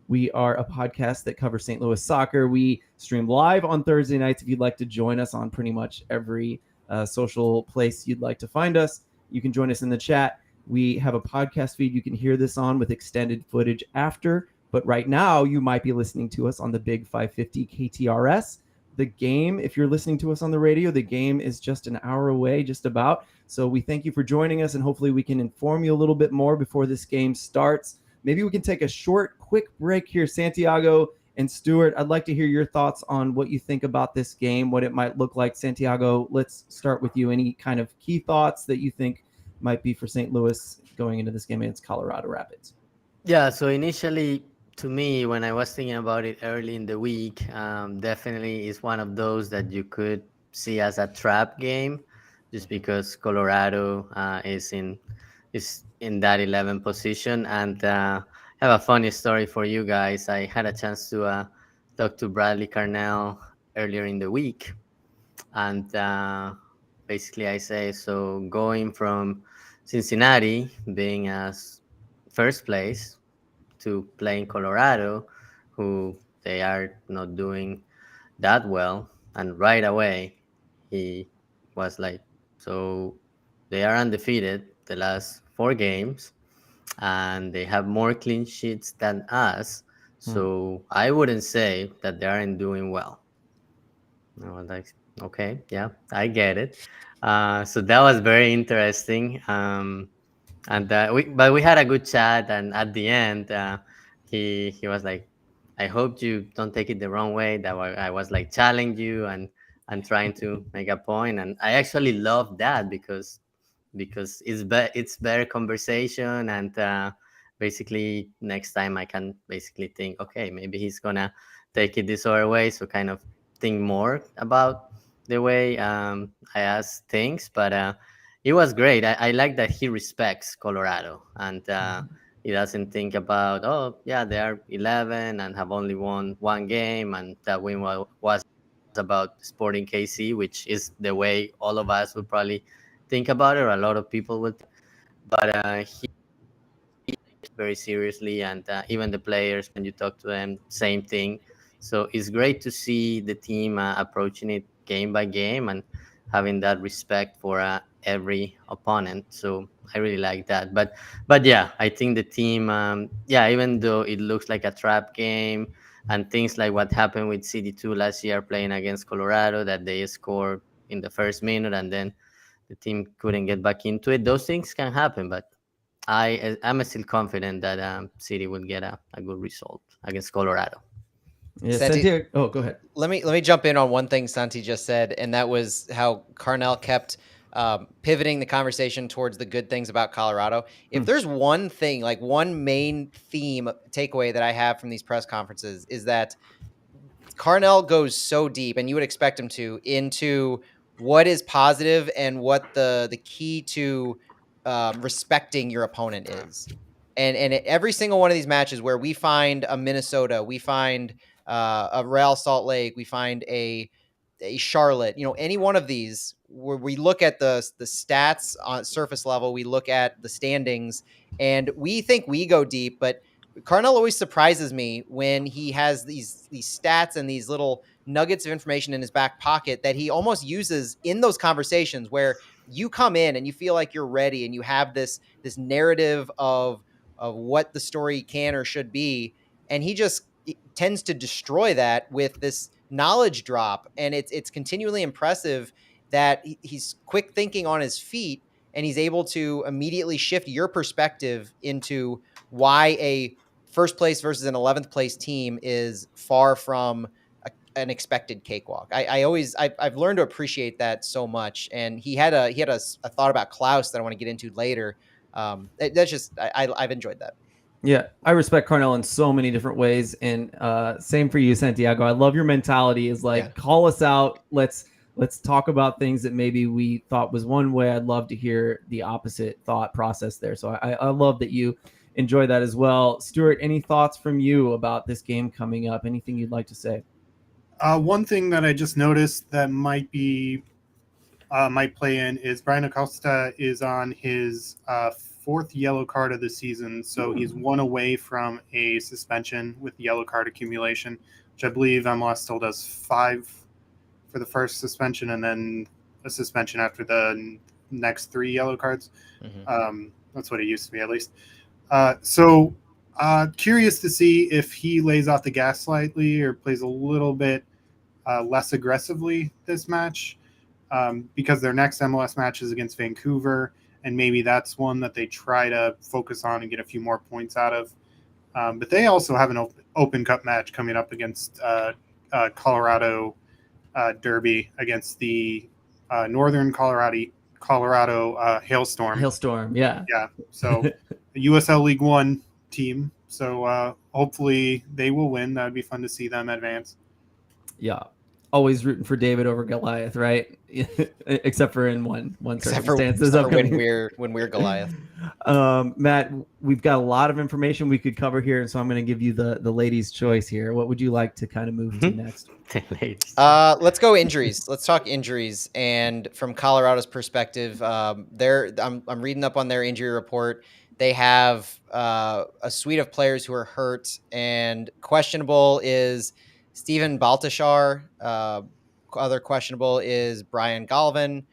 We are a podcast that covers St. Louis soccer. We stream live on Thursday nights. If you'd like to join us on pretty much every social place you'd like to find us, you can join us in the chat. We have a podcast feed you can hear this on with extended footage after. But right now, you might be listening to us on the Big 550 KTRS. The game, if you're listening to us on the radio, the game is just an hour away, just about. So we thank you for joining us, and hopefully we can inform you a little bit more before this game starts. Maybe we can take a short, quick break here. Santiago and Stuart, I'd like to hear your thoughts on what you think about this game, what it might look like. Santiago, let's start with you. Any kind of key thoughts that you think might be for St. Louis going into this game against Colorado Rapids? Yeah, so initially, to me, when I was thinking about it early in the week, definitely is one of those that you could see as a trap game, just because Colorado is in that 11 position. And I have a funny story for you guys. I had a chance to talk to Bradley Carnell earlier in the week, and basically I say, so going from Cincinnati being as first place to playing Colorado, who they are not doing that well. And right away, he was like, so they are undefeated the last 4 games, and they have more clean sheets than us. So I wouldn't say that they aren't doing well. I was like, okay, yeah, I get it. So that was very interesting. And but we had a good chat, and at the end, he was like, "I hope you don't take it the wrong way. That I was like challenging you and trying to make a point." And I actually love that because it's better conversation, and basically next time I can basically think, okay, maybe he's gonna take it this other way, so kind of think more about the way I ask things. But it was great. I like that he respects Colorado, and he doesn't think about, oh yeah, they are 11 and have only won 1 game, and that win was about Sporting KC, which is the way all of us would probably think about it, or a lot of people would. But he takes it very seriously, and even the players, when you talk to them, same thing. So it's great to see the team approaching it game by game and having that respect for every opponent. So I really like that. But yeah, I think the team, yeah, even though it looks like a trap game and things like what happened with CD2 last year playing against Colorado, that they scored in the first minute and then the team couldn't get back into it. Those things can happen, but I'm still confident that City will get a good result against Colorado. Yeah, Santi, Santiago. Oh, go ahead. let me jump in on one thing Santi just said, and that was how Carnell kept pivoting the conversation towards the good things about Colorado. If there's one thing, like one main theme takeaway that I have from these press conferences, is that Carnell goes so deep, and you would expect him to, into what is positive and what the key to respecting your opponent is. And every single one of these matches where we find a Minnesota, we find a Real Salt Lake, we find a Charlotte, any one of these where we look at the stats on surface level, we look at the standings, and we think we go deep, but Carnell always surprises me when he has these stats and these little nuggets of information in his back pocket that he almost uses in those conversations where you come in and you feel like you're ready and you have this narrative of what the story can or should be, and he just tends to destroy that with this knowledge drop. And it's continually impressive that he's quick thinking on his feet, and he's able to immediately shift your perspective into why a first place versus an 11th place team is far from an expected cakewalk. I've learned to appreciate that so much. And he had a thought about Klaus that I want to get into later. That's just, I've enjoyed that. Yeah, I respect Carnell in so many different ways, and same for you, Santiago. I love your mentality. Is like, call us out. Let's talk about things that maybe we thought was one way. I'd love to hear the opposite thought process there. So I love that you enjoy that as well. Stuart, any thoughts from you about this game coming up? Anything you'd like to say? One thing that I just noticed that might play in is Brian Acosta is on his 4th yellow card of the season, so he's 1 away from a suspension with yellow card accumulation, which I believe MLS still does 5 for the first suspension and then a suspension after the next 3 yellow cards. That's what it used to be, at least. So curious to see if he lays off the gas slightly or plays a little bit less aggressively this match, because their next MLS match is against Vancouver, and maybe that's one that they try to focus on and get a few more points out of. But they also have an Open Cup match coming up against Colorado Derby against the Northern Colorado Hailstorm. Hailstorm, yeah. Yeah, so a USL League One team. So hopefully they will win. That would be fun to see them advance. Yeah. Always rooting for David over Goliath, right? Except for in one Except for, circumstance. except for when we're Goliath. Matt, we've got a lot of information we could cover here, and so I'm going to give you the ladies' choice here. What would you like to kind of move to next? Let's go injuries. Let's talk injuries. And from Colorado's perspective, I'm reading up on their injury report. They have a suite of players who are hurt, and questionable is Steven Baltashar. Other questionable is Brian Galvin.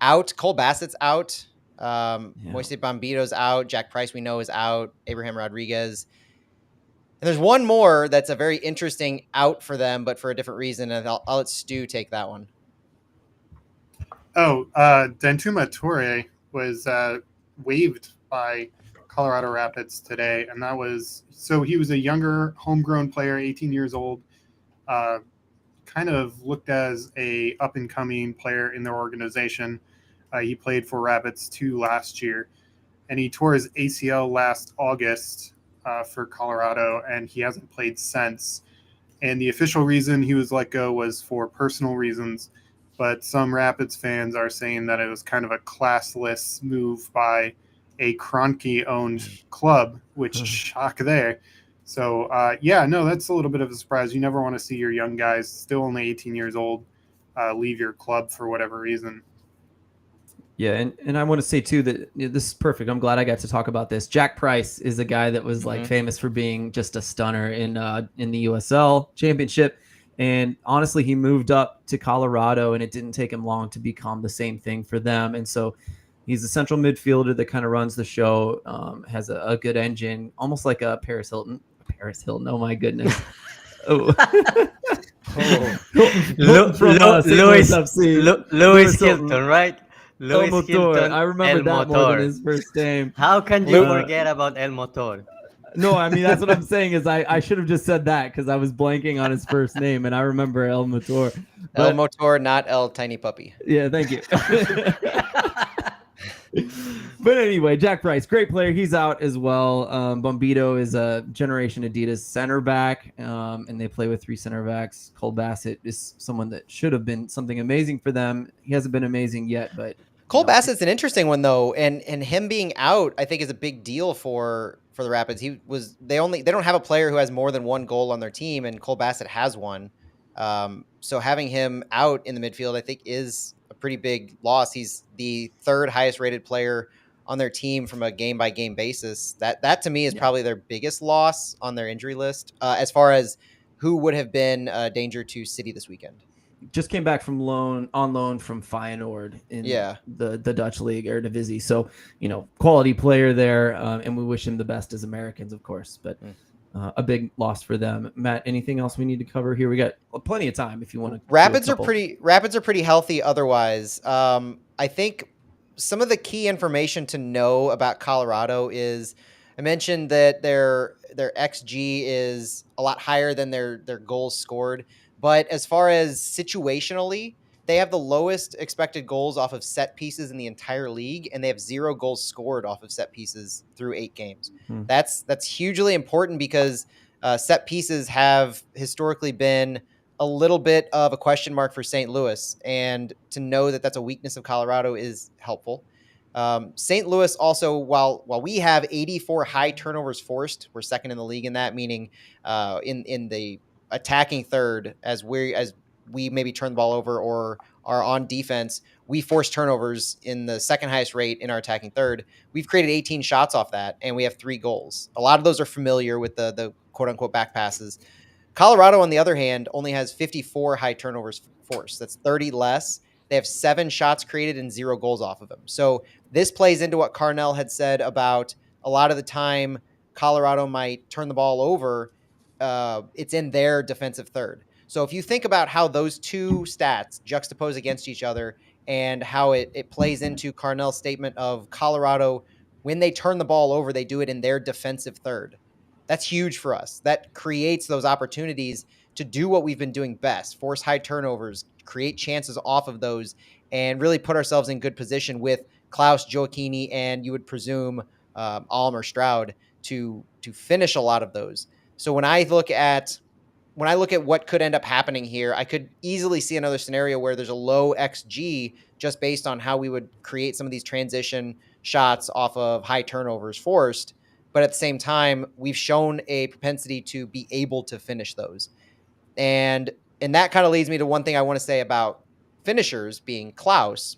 Out. Cole Bassett's out. Moise Bombito's out. Jack Price, we know, is out. Abraham Rodriguez. And there's one more that's a very interesting out for them, but for a different reason. And I'll let Stu take that one. Dantuma Torre was waived by Colorado Rapids today, and that was he was a younger homegrown player, 18 years old, kind of looked as a up and coming player in their organization. He played for Rapids 2 last year, and he tore his ACL last August for Colorado, and he hasn't played since. And the official reason he was let go was for personal reasons, but some Rapids fans are saying that it was kind of a classless move by a Kroenke-owned club, which shock there. So, that's a little bit of a surprise. You never want to see your young guys, still only 18 years old, leave your club for whatever reason. Yeah, and I want to say, too, that this is perfect. I'm glad I got to talk about this. Jack Price is a guy that was famous for being just a stunner in the USL Championship. And honestly, he moved up to Colorado, and it didn't take him long to become the same thing for them. And so he's a central midfielder that kind of runs the show, has a good engine, almost like a Paris Hilton. Oh, my goodness. Lewis Hilton, right? Louis Hilton. I remember that more than his first name. How can you forget about El Motor? No, I mean, that's what I'm saying is I should have just said that because I was blanking on his first name, and I remember El Motor. El Motor, not El Tiny Puppy. Yeah, thank you. But anyway, Jack Price, great player. He's out as well. Bombito is a Generation Adidas center back, and they play with 3 center backs. Cole Bassett is someone that should have been something amazing for them. He hasn't been amazing yet, but Cole Bassett's an interesting one though, and him being out, I think, is a big deal for the Rapids. They don't have a player who has more than 1 goal on their team, and Cole Bassett has one. So having him out in the midfield, I think, is a pretty big loss. He's the 3rd highest rated player on their team from a game by game basis. That to me is probably their biggest loss on their injury list, as far as who would have been a danger to City this weekend. Just came back from on loan from Feyenoord in the Dutch league, Eredivisie. So, quality player there, and we wish him the best as Americans, of course. But a big loss for them. Matt, anything else we need to cover here? We got plenty of time if you want to. Rapids are pretty healthy otherwise. I think some of the key information to know about Colorado is, I mentioned that their XG is a lot higher than their goals scored. But as far as situationally, they have the lowest expected goals off of set pieces in the entire league, and they have 0 goals scored off of set pieces through 8 games. That's hugely important because set pieces have historically been a little bit of a question mark for St. Louis, and to know that that's a weakness of Colorado is helpful. St. Louis also, while we have 84 high turnovers forced, we're second in the league in that, meaning in the attacking third, as we maybe turn the ball over or are on defense, we force turnovers in the 2nd highest rate in our attacking third. We've created 18 shots off that, and we have 3 goals. A lot of those are familiar with the quote-unquote back passes. Colorado, on the other hand, only has 54 high turnovers forced. That's 30 less. They have 7 shots created and 0 goals off of them. So this plays into what Carnell had said about a lot of the time Colorado might turn the ball over. It's in their defensive third. So if you think about how those 2 stats juxtapose against each other and how it plays into Carnell's statement of Colorado, when they turn the ball over, they do it in their defensive third. That's huge for us. That creates those opportunities to do what we've been doing best, force high turnovers, create chances off of those, and really put ourselves in good position with Klaus, Gioacchini, and you would presume Alm or Stroud to finish a lot of those. So when I look at what could end up happening here, I could easily see another scenario where there's a low XG just based on how we would create some of these transition shots off of high turnovers forced. But at the same time, we've shown a propensity to be able to finish those. And that kind of leads me to one thing I want to say about finishers being Klaus.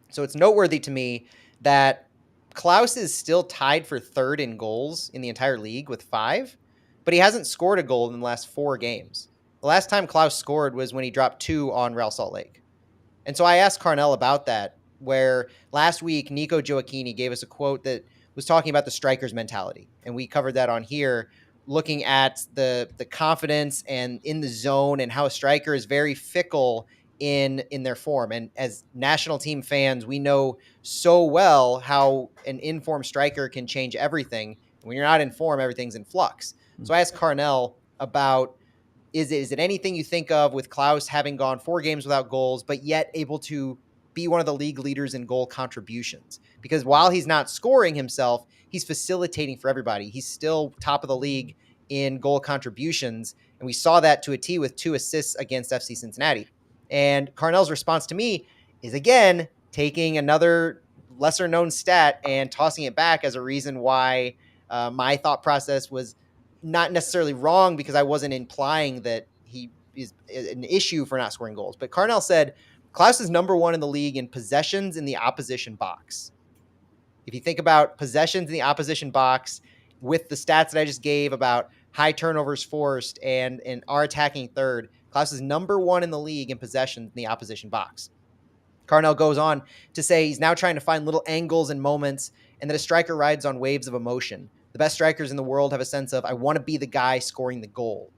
So it's noteworthy to me that Klaus is still tied for third in goals in the entire league with 5, but he hasn't scored a goal in the last 4 games. The last time Klaus scored was when he dropped 2 on Real Salt Lake. And so I asked Carnell about that, where last week Nico Gioacchini gave us a quote that was talking about the striker's mentality. And we covered that on here, looking at the confidence and in the zone and how a striker is very fickle in their form. And as national team fans, we know so well how an informed striker can change everything. When you're not in form, everything's in flux. So I asked Carnell about, is it anything you think of with Klaus having gone 4 games without goals, but yet able to be one of the league leaders in goal contributions? Because while he's not scoring himself, he's facilitating for everybody. He's still top of the league in goal contributions. And we saw that to a T with 2 assists against FC Cincinnati. And Carnell's response to me is, again, taking another lesser known stat and tossing it back as a reason why my thought process was not necessarily wrong, because I wasn't implying that he is an issue for not scoring goals. But Carnell said Klaus is number 1 in the league in possessions in the opposition box. If you think about possessions in the opposition box with the stats that I just gave about high turnovers forced and our attacking third, Klaus is number 1 in the league in possessions in the opposition box. Carnell goes on to say he's now trying to find little angles and moments, and that a striker rides on waves of emotion. The best strikers in the world have a sense of, I want to be the guy scoring the goal.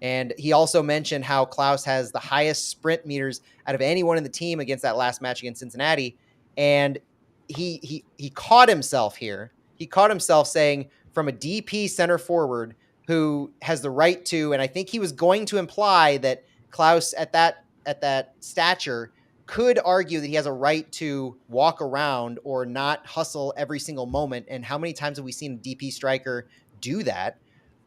And he also mentioned how Klaus has the highest sprint meters out of anyone in the team against that last match against Cincinnati. And he caught himself here. He caught himself saying, from a DP center forward who has the right to, and I think he was going to imply that Klaus at that stature could argue that he has a right to walk around or not hustle every single moment. And how many times have we seen a DP striker do that?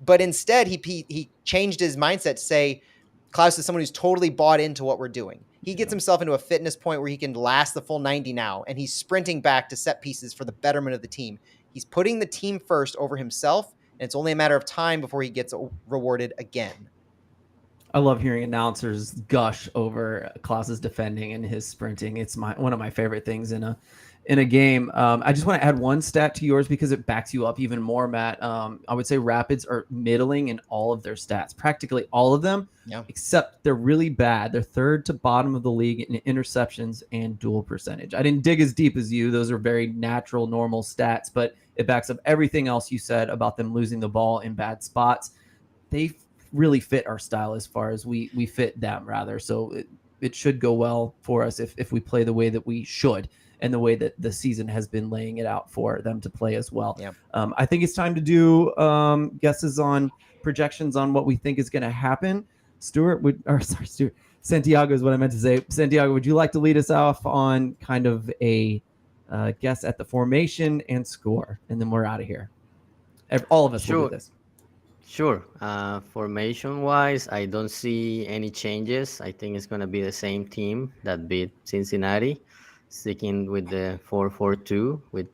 But instead, he changed his mindset to say, Klaus is someone who's totally bought into what we're doing. He gets himself into a fitness point where he can last the full 90 now, and he's sprinting back to set pieces for the betterment of the team. He's putting the team first over himself, and it's only a matter of time before he gets rewarded again. I love hearing announcers gush over Klaus's defending and his sprinting. It's one of my favorite things in a game. I just want to add one stat to yours because it backs you up even more, Matt. I would say Rapids are middling in all of their stats, practically all of them, except they're really bad. They're third to bottom of the league in interceptions and duel percentage. I didn't dig as deep as you. Those are very natural, normal stats, but it backs up everything else you said about them losing the ball in bad spots. They really fit our style as far as we fit them, rather. So it should go well for us if we play the way that we should and the way that the season has been laying it out for them to play as well. Yeah. I think it's time to do guesses on projections on what we think is going to happen. Santiago is what I meant to say. Santiago, would you like to lead us off on kind of a guess at the formation and score, and then we're out of here? All of us will do this. Sure. Formation-wise, I don't see any changes. I think it's going to be the same team that beat Cincinnati, sticking with the 4-4-2 with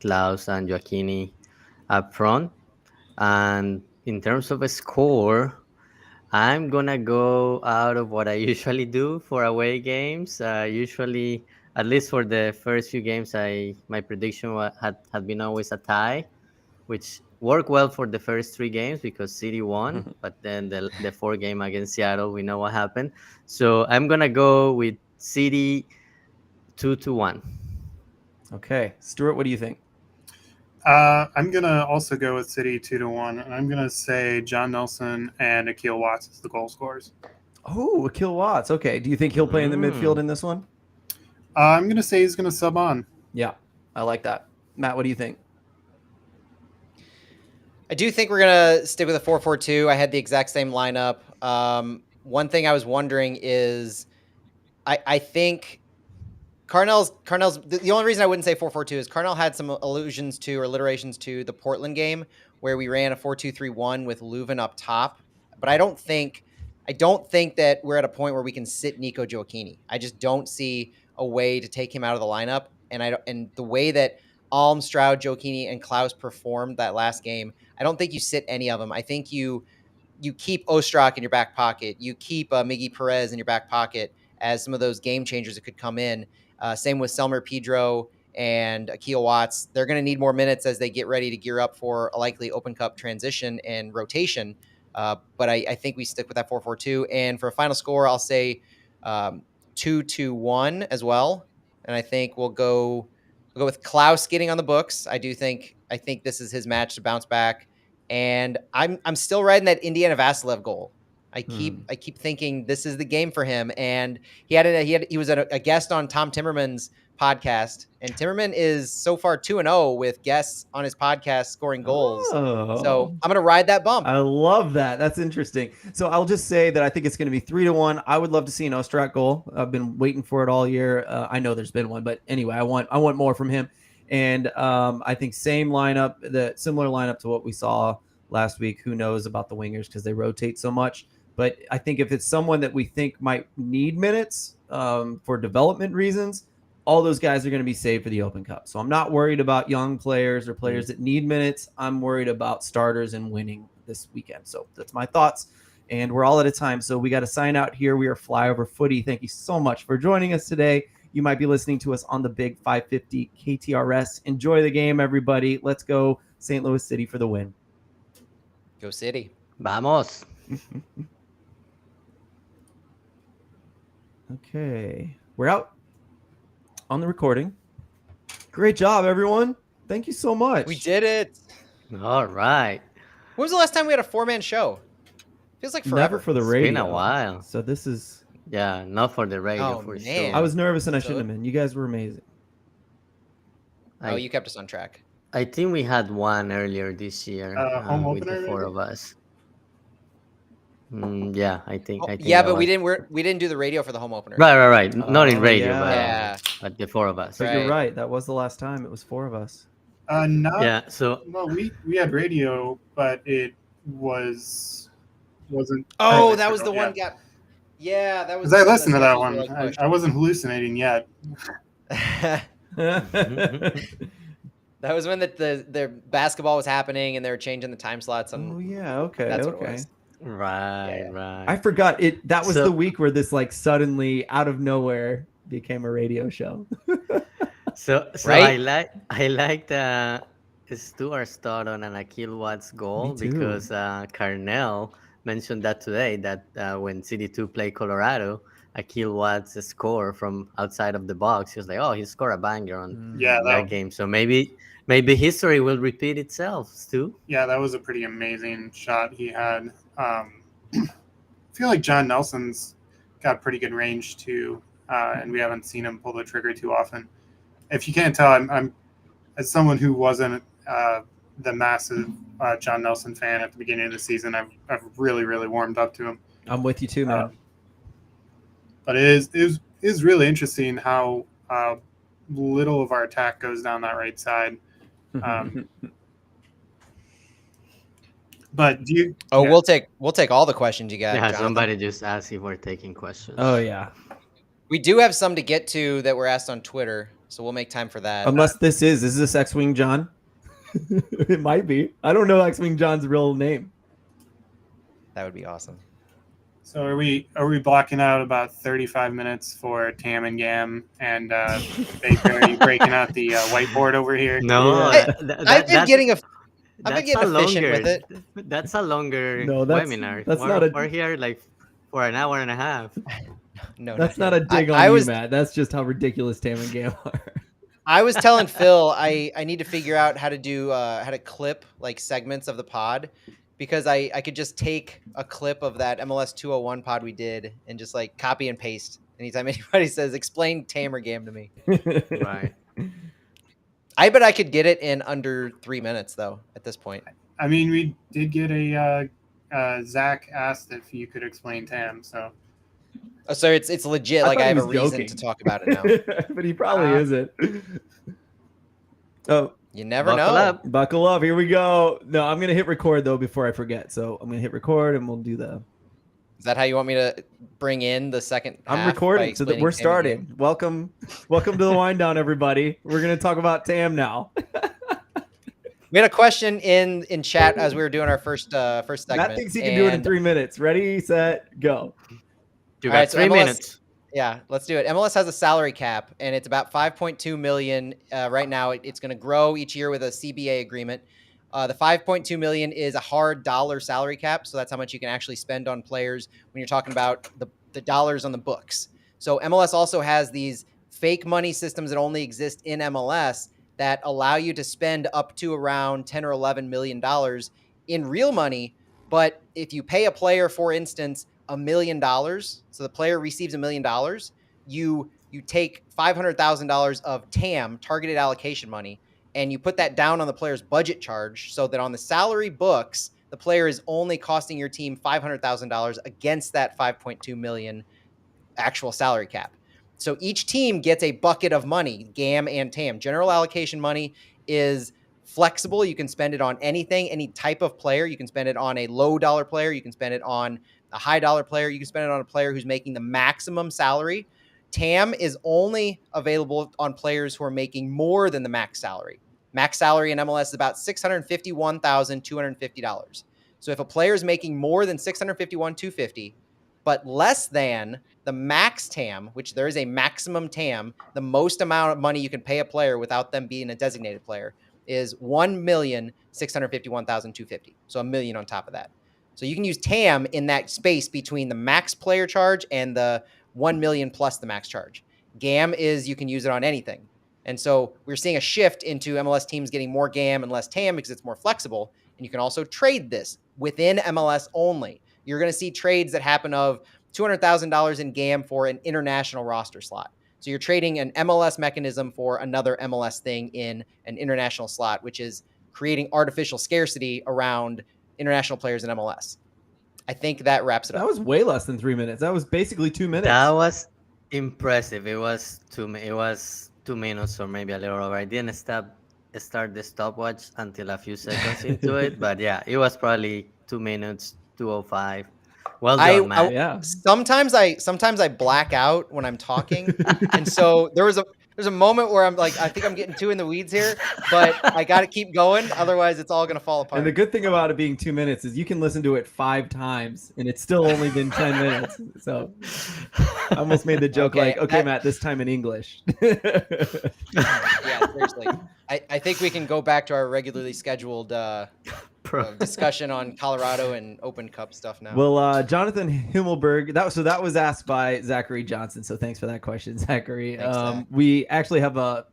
Klaus and Gioacchini up front. And in terms of a score, I'm going to go out of what I usually do for away games. Usually, at least for the first few games, my prediction had been always a tie, which worked well for the first 3 games because City won, but then the 4th game against Seattle, we know what happened. So I'm gonna go with City 2-1. Okay, Stuart, what do you think? I'm gonna also go with City 2-1, and I'm gonna say John Nelson and Akil Watts as the goal scorers. Oh, Akil Watts. Okay, do you think he'll play in the midfield in this one? I'm gonna say he's gonna sub on. Yeah, I like that. Matt, what do you think? I do think we're going to stick with a 4-4-2. I had the exact same lineup. One thing I was wondering is I think Carnell's the only reason I wouldn't say 4-4-2 is Carnell had some allusions to or alliterations to the Portland game where we ran a 4-2-3-1 with Leuven up top. But I don't think that we're at a point where we can sit Nico Gioacchini. I just don't see a way to take him out of the lineup. And the way that Alm, Stroud, Gioacchini, and Klaus performed that last game, I don't think you sit any of them. I think you keep Ostrak in your back pocket. You keep Miggy Perez in your back pocket as some of those game changers that could come in. Same with Selmer Pedro and Akil Watts. They're going to need more minutes as they get ready to gear up for a likely Open Cup transition and rotation. But I think we stick with that 4-4-2. And for a final score, I'll say 2-1 as well. And I think we'll go with Klaus getting on the books. I think this is his match to bounce back. And I'm still riding that Indiana Vasilev goal. I keep thinking this is the game for him. And he was a guest on Tom Timmerman's podcast, and Timmerman is so far 2-0 with guests on his podcast scoring goals. So I'm gonna ride that bump. I love that. That's interesting. So I'll just say that I think it's going to be 3-1. I would love to see an Ostrak goal. I've been waiting for it all year. I know there's been one, but anyway, I want more from him. And I think similar lineup to what we saw last week. Who knows about the wingers because they rotate so much. But I think if it's someone that we think might need minutes for development reasons, all those guys are going to be saved for the Open Cup. So I'm not worried about young players or players that need minutes. I'm worried about starters and winning this weekend. So that's my thoughts. And we're all out of time. So we got to sign out here. We are Flyover Footy. Thank you so much for joining us today. You might be listening to us on the big 550 KTRS. Enjoy the game, everybody. Let's go St. Louis City for the win. Go City. Vamos. Okay. We're out on the recording. Great job, everyone. Thank you so much. We did it. All right. When was the last time we had a 4-man show? Feels like forever. Never for the radio. It's been a while. So this is... Yeah, not for the radio, Oh, for man. sure. I was nervous and I shouldn't have been. You guys were amazing. You kept us on track. I think we had one earlier this year Home with opener, the four maybe? of us. Yeah, I think. Yeah, that but we was- didn't do the radio for the home opener. Right. Not in Oh, radio, yeah. but the four of us. So Right. you're right. That was the last time. It was 4 of us. Yeah. So Well, we had radio, but it wasn't. Oh, perfect that was at the all, one. yeah. Yeah, that was. Because I listened to that one. one. I wasn't hallucinating yet. That was when the basketball was happening and they were changing the time slots. Oh yeah. Okay. That's what it okay. was. right. I forgot it. That was So- the week where this like suddenly out of nowhere became a radio show. So Right? I liked Stuart Stoughton and Akil Watts' goal Me too. because Carnell mentioned that today that when CD2 played Colorado, Akil Watts score from outside of the box. He was like, "Oh, he scored a banger on Yeah, that game." So maybe history will repeat itself, Stu. Yeah, that was a pretty amazing shot he had. I feel like John Nelson's got pretty good range too, and we haven't seen him pull the trigger too often. If you can't tell, I'm as someone who wasn't the massive John Nelson fan at the beginning of the season, I've really warmed up to him. I'm with you too, man. But it is really interesting how little of our attack goes down that right side. But do you? Oh, yeah. we'll take all the questions you got. Yeah, Jonathan. somebody just asked if we're taking questions. Oh yeah. We do have some to get to that were asked on Twitter, so we'll make time for that. Unless is this X-Wing John? It might be. I don't know X-Wing John's real name. That would be awesome. So are we blocking out about 35 minutes for Tam and Gam and Baker? Are you breaking out the whiteboard over here? No, Yeah. I've been getting efficient longer, with it. That's a longer No, that's- webinar. that's not a- We're here like for an hour and a half. No, That's not a dig on I you, was- Matt. That's just how ridiculous Tam and Gam are. I was telling Phil I need to figure out how to do how to clip like segments of the pod because I could just take a clip of that MLS 201 pod we did and just like copy and paste anytime anybody says explain Tam or Gam to me. Right. I bet I could get it in under 3 minutes though at this point. I mean, we did get a Zach asked if you could explain Tam, so Oh, so it's legit. I Like thought I he have a was reason joking. to talk about it now. But he probably isn't. Oh, You never Buckle know. up. buckle up. Here we go. No, I'm going to hit record, though, before I forget. So I'm going to hit record, and we'll do the... Is that how you want me to bring in the second half? I'm by recording, so that explaining we're Tam the starting. game? Welcome to the wind down, everybody. We're going to talk about Tam now. We had a question in chat as we were doing our first segment. Matt thinks he can do it in 3 minutes. Ready, set, go. You All got right, so 3 MLS minutes. Yeah, let's do it. MLS has a salary cap, and it's about 5.2 million right now. It's going to grow each year with a CBA agreement. The 5.2 million is a hard dollar salary cap, so that's how much you can actually spend on players when you're talking about the dollars on the books. So MLS also has these fake money systems that only exist in MLS that allow you to spend up to around 10 or 11 million dollars in real money. But if you pay a player, for instance, $1 million, so the player receives $1 million, you take $500,000 of TAM, targeted allocation money, and you put that down on the player's budget charge, so that on the salary books, the player is only costing your team $500,000 against that 5.2 million actual salary cap. So each team gets a bucket of money, GAM and TAM. General allocation money is flexible. You can spend it on anything, any type of player. You can spend it on a low dollar player. You can spend it on a high dollar player. You can spend it on a player who's making the maximum salary. TAM is only available on players who are making more than the max salary. Max salary in MLS is about $651,250. So if a player is making more than $651,250, but less than the max TAM, which there is a maximum TAM, the most amount of money you can pay a player without them being a designated player, is $1,651,250. So $1 million on top of that. So you can use TAM in that space between the max player charge and the 1 million plus the max charge. GAM is you can use it on anything. And so we're seeing a shift into MLS teams getting more GAM and less TAM because it's more flexible. And you can also trade this within MLS only. You're going to see trades that happen of $200,000 in GAM for an international roster slot. So you're trading an MLS mechanism for another MLS thing in an international slot, which is creating artificial scarcity around international players in MLS. I think that wraps it up. That was way less than 3 minutes. That was basically 2 minutes. That was impressive. It was 2 minutes or maybe a little over. I didn't start the stopwatch until a few seconds into it, but yeah, it was probably 2 minutes, 2:05. Well done, Matt. Yeah. Sometimes I black out when I'm talking, and so there's a moment where I'm like, I think I'm getting too in the weeds here, but I got to keep going, otherwise it's all gonna fall apart. And the good thing about it being 2 minutes is you can listen to it 5 times, and it's still only been 10 minutes. So I almost made the joke okay, Matt, this time in English. Yeah, seriously. I think we can go back to our regularly scheduled discussion on Colorado and Open Cup stuff now. Well, Jonathan Himmelberg, that was asked by Zachary Johnson. So thanks for that question, Zachary. Thanks, Zach. We actually have a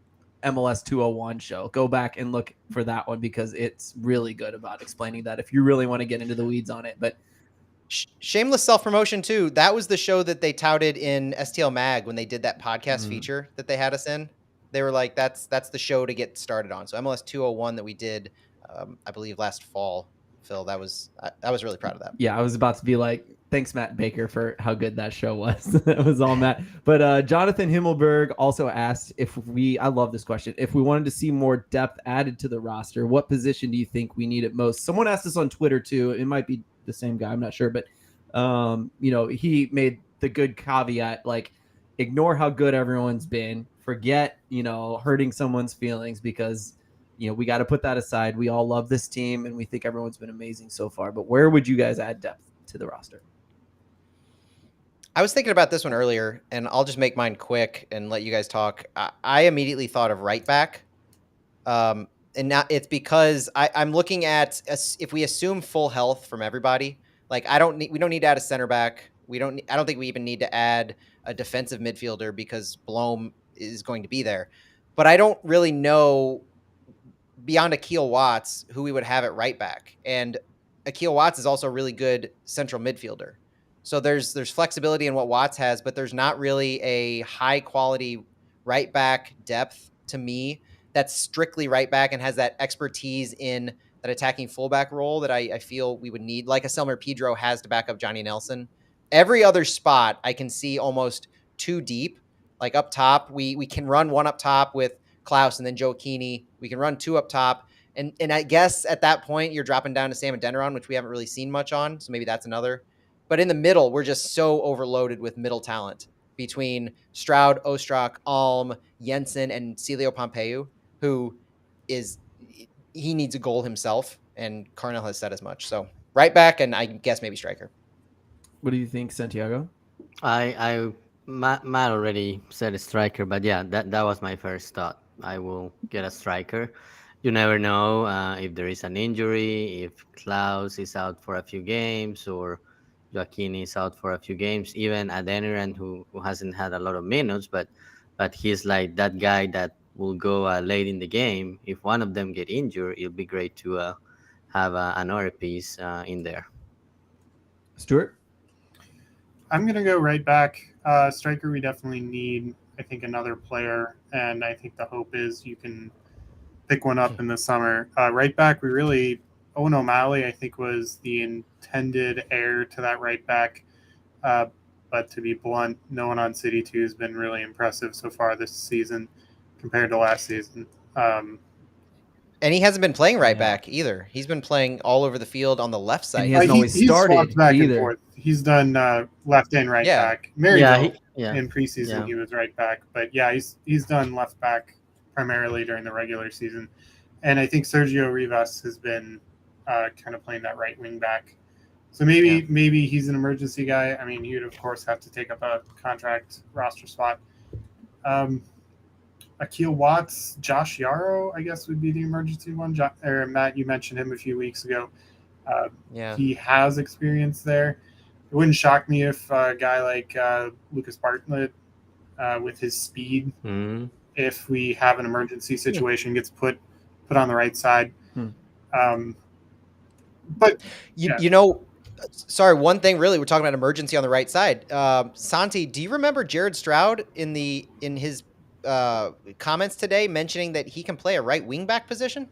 MLS 201 show. Go back and look for that one because it's really good about explaining that if you really want to get into the weeds on it. But shameless self-promotion too. That was the show that they touted in STL Mag when they did that podcast feature that they had us in. They were like, that's the show to get started on. So MLS 201 that we did, I believe last fall, Phil, I was really proud of that. Yeah, I was about to be like, thanks, Matt Baker, for how good that show was. That was all Matt. But Jonathan Himmelberg also asked I love this question, if we wanted to see more depth added to the roster, what position do you think we need it most? Someone asked this on Twitter too. It might be the same guy, I'm not sure, but he made the good caveat, like, ignore how good everyone's been, forget, hurting someone's feelings, because we got to put that aside. We all love this team and we think everyone's been amazing so far, but where would you guys add depth to the roster? I was thinking about this one earlier, and I'll just make mine quick and let you guys talk. I immediately thought of right back. And now it's because I'm looking at, if we assume full health from everybody, like we don't need to add a center back. I don't think we even need to add a defensive midfielder because Blom is going to be there. But I don't really know, beyond Akil Watts, who we would have at right back. And Akil Watts is also a really good central midfielder. So there's flexibility in what Watts has, but there's not really a high quality right back depth to me that's strictly right back and has that expertise in that attacking fullback role that I feel we would need, like a Selmer Pedro has to back up Johnny Nelson. every other spot I can see almost too deep. Like up top, we can run one up top with Klaus and then Joe Keeney. We can run two up top. And I guess at that point, you're dropping down to Sam and Deneron, which we haven't really seen much on. So maybe that's another. But in the middle, we're just so overloaded with middle talent between Stroud, Ostrak, Alm, Jensen, and Celio Pompeu, who he needs a goal himself. And Carnell has said as much. So right back, and I guess maybe striker. What do you think, Santiago? Matt already said a striker, but yeah, that was my first thought. I will get a striker. You never know if there is an injury, if Klaus is out for a few games, or Joaquin is out for a few games. Even Adeniran, who hasn't had a lot of minutes, but he's like that guy that will go late in the game. If one of them get injured, it'll be great to have another piece in there. Stuart? I'm going to go right back. Striker, we definitely need, I think, another player. And I think the hope is you can pick one up in the summer. Right back, Owen O'Malley, I think, was the intended heir to that right back. But to be blunt, no one on City 2 has been really impressive so far this season compared to last season. And he hasn't been playing right back either. He's been playing all over the field on the left side. And he hasn't always started swapped back either. and forth. He's done left and right back. Maryville in preseason he was right back, but yeah, he's done left back primarily during the regular season. And I think Sergio Rivas has been kind of playing that right wing back. So maybe he's an emergency guy. I mean, he'd of course have to take up a contract roster spot. Akil Watts, Josh Yarrow, I guess would be the emergency one. Matt, you mentioned him a few weeks ago. He has experience there. It wouldn't shock me if a guy like Lucas Bartlett, with his speed, if we have an emergency situation, gets put on the right side. But you know, sorry, one thing really, we're talking about emergency on the right side. Santi, do you remember Jared Stroud in his comments today mentioning that he can play a right wing back position?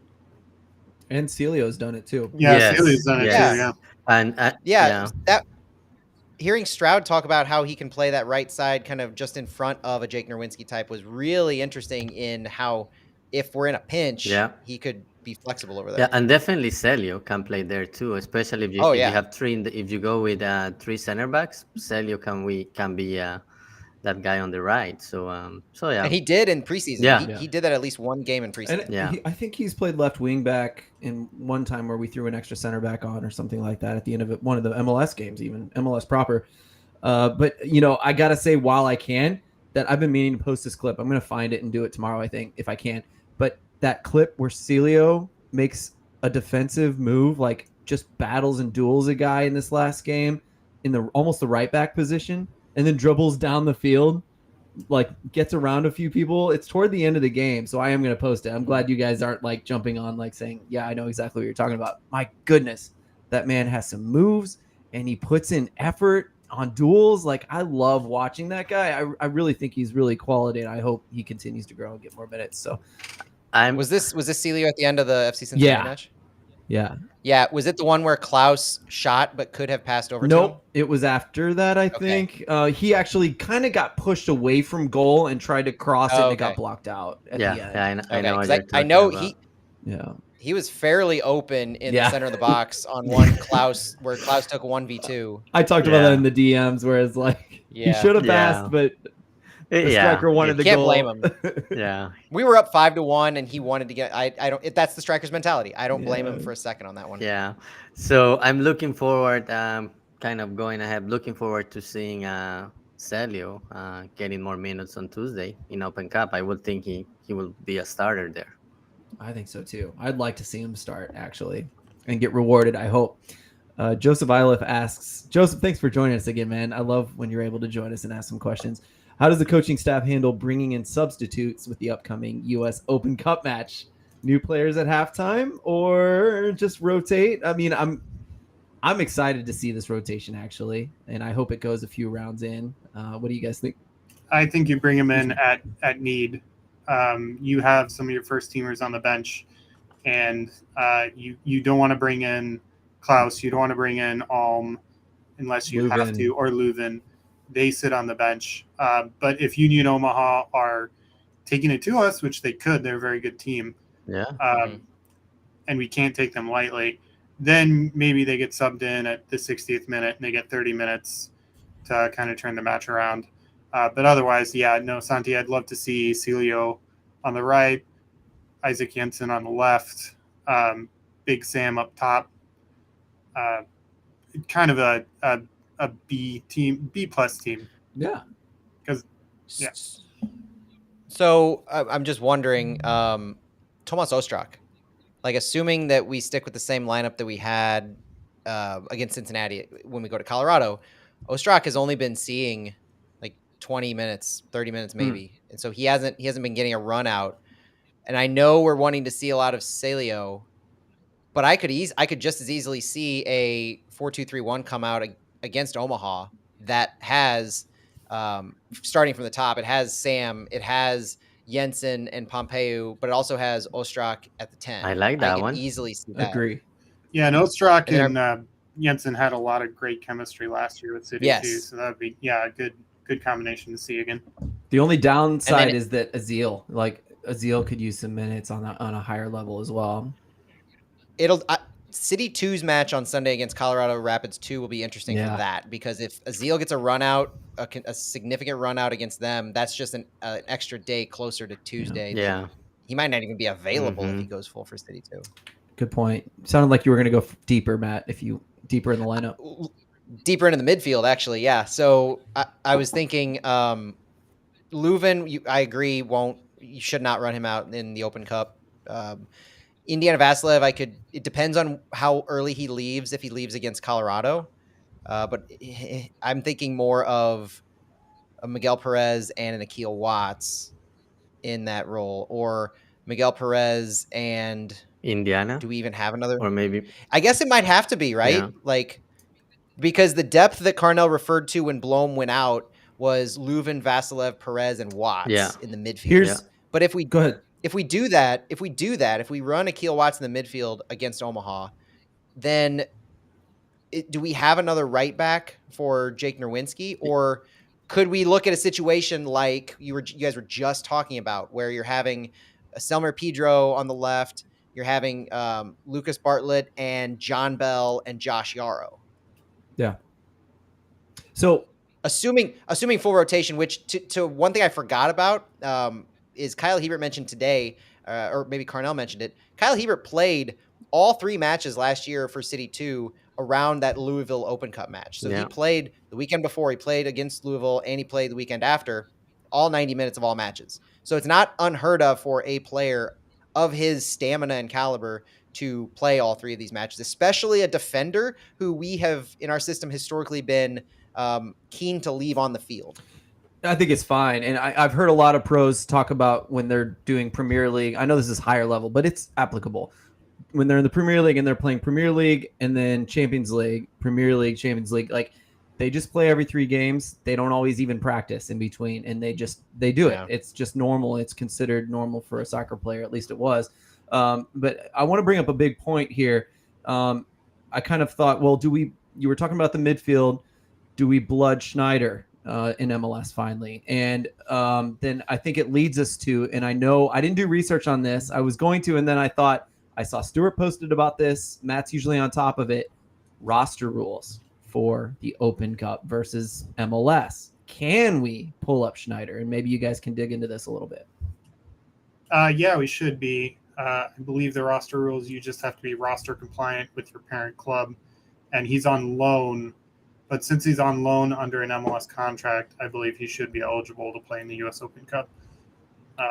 And Celio's done it too. Yeah, Celio's done it too. Yeah, and that hearing Stroud talk about how he can play that right side, kind of just in front of a Jake Nerwinski type, was really interesting. In how, if we're in a pinch, he could be flexible over there. Yeah, and definitely Celio can play there too, especially if you have three. If you go with three center backs, Celio can be that guy on the right. So yeah. And he did in preseason. Yeah. He did that at least one game in preseason. And I think he's played left wing back in one time where we threw an extra center back on or something like that at the end of one of the MLS games, even MLS proper. But I gotta say, while I can, that I've been meaning to post this clip. I'm gonna find it and do it tomorrow, I think, if I can. But that clip where Celio makes a defensive move, like just battles and duels a guy in this last game in almost the right back position, and then dribbles down the field, like gets around a few people. It's toward the end of the game, so I am going to post it. I'm glad you guys aren't like jumping on, like saying, yeah, I know exactly what you're talking about. My goodness, that man has some moves, and he puts in effort on duels. Like, I love watching that guy. I really think he's really quality, and I hope he continues to grow and get more minutes. So, was this Celio at the end of the FC Cincinnati match? Yeah. Was it the one where Klaus shot but could have passed over? Nope. It was after that, I think. He actually kind of got pushed away from goal and tried to cross it, and it got blocked out at the end. I know. I know he was fairly open in the center of the box on one Klaus, where Klaus took a 1v2. I talked about that in the DMs, where it's like he should have passed, but the striker wanted the goal. Can't blame him. We were up 5-1, and he wanted to get. I don't. That's the striker's mentality. I don't blame him for a second on that one. Yeah. So I'm looking forward. Kind of going ahead. Looking forward to seeing Celio getting more minutes on Tuesday in Open Cup. I would think he will be a starter there. I think so too. I'd like to see him start actually and get rewarded. I hope. Joseph Iliff asks, Joseph, thanks for joining us again, man. I love when you're able to join us and ask some questions. How does the coaching staff handle bringing in substitutes with the upcoming U.S. Open Cup match? New players at halftime or just rotate? I mean, I'm excited to see this rotation actually, and I hope it goes a few rounds in. What do you guys think? I think you bring them in at need. You have some of your first teamers on the bench, and you don't want to bring in Klaus. You don't want to bring in Alm unless you have Leuven. to, or Leuven. They sit on the bench. But if Union Omaha are taking it to us, which they could, they're a very good team, Yeah. and we can't take them lightly, then maybe they get subbed in at the 60th minute and they get 30 minutes to kind of turn the match around. But otherwise, Santi, I'd love to see Celio on the right, Isaac Jensen on the left, Big Sam up top. Kind of a B team, B plus team. Yeah. Because yeah. So I'm just wondering, Tomas Ostrak, like assuming that we stick with the same lineup that we had against Cincinnati when we go to Colorado, Ostrak has only been seeing like 20 minutes, 30 minutes maybe. And so he hasn't been getting a run out. And I know we're wanting to see a lot of Celio, but I could just as easily see a 4-2-3-1 come out against Omaha that has starting from the top. It has Sam, it has Jensen and Pompeu, but it also has Ostrak at the 10. I like that one. Easily see that. Agree. Yeah, and Ostrak and Jensen had a lot of great chemistry last year with City too. So that would be a good combination to see again. The only downside is that Azil could use some minutes on a higher level as well. City 2's match on Sunday against Colorado Rapids 2 will be interesting for that, because if Azil gets a run out, a significant run out against them, that's just an extra day closer to Tuesday. Yeah. He might not even be available if he goes full for City 2. Good point. Sounded like you were going to go deeper, Matt, deeper in the lineup. Deeper into the midfield, actually, yeah. So I was thinking Leuven, I agree, you should not run him out in the Open Cup. Indiana Vasilev, it depends on how early he leaves, if he leaves against Colorado. But I'm thinking more of a Miguel Perez and an Akil Watts in that role, or Miguel Perez and Indiana. Do we even have another? Or maybe. I guess it might have to be, right? Yeah. Because the depth that Carnell referred to when Blom went out was Leuven, Vasilev, Perez, and Watts in the midfield. But if we go ahead. If we do that, if we run Akil Watts in the midfield against Omaha, then do we have another right back for Jake Nerwinski, or could we look at a situation like you guys were just talking about, where you're having Selmer Pedro on the left, you're having Lucas Bartlett and John Bell and Josh Yarrow? Yeah. So assuming full rotation, which to one thing I forgot about is Kyle Hebert mentioned today, or maybe Carnell mentioned it. Kyle Hebert played all 3 matches last year for City 2 around that Louisville Open Cup match. So he played the weekend before, he played against Louisville, and he played the weekend after, all 90 minutes of all matches. So it's not unheard of for a player of his stamina and caliber to play all 3 of these matches, especially a defender who we have in our system historically been keen to leave on the field. I think it's fine. And I've heard a lot of pros talk about when they're doing Premier League. I know this is higher level, but it's applicable. When they're in the Premier League and they're playing Premier League and then Champions League, Premier League, Champions League, like they just play every 3 games. They don't always even practice in between, and they do it. It's just normal. It's considered normal for a soccer player. At least it was. But I want to bring up a big point here. I kind of thought, well, you were talking about the midfield. Do we blood Schneider in MLS finally? And then I think it leads us to, and I know I didn't do research on this. I was going to, and then I thought I saw Stuart posted about this. Matt's usually on top of it. Roster rules for the Open Cup versus MLS. Can we pull up Schneider? And maybe you guys can dig into this a little bit. Yeah, we should be. I believe the roster rules, you just have to be roster compliant with your parent club. And he's on loan. But since he's on loan under an MLS contract, I believe he should be eligible to play in the U.S. Open Cup.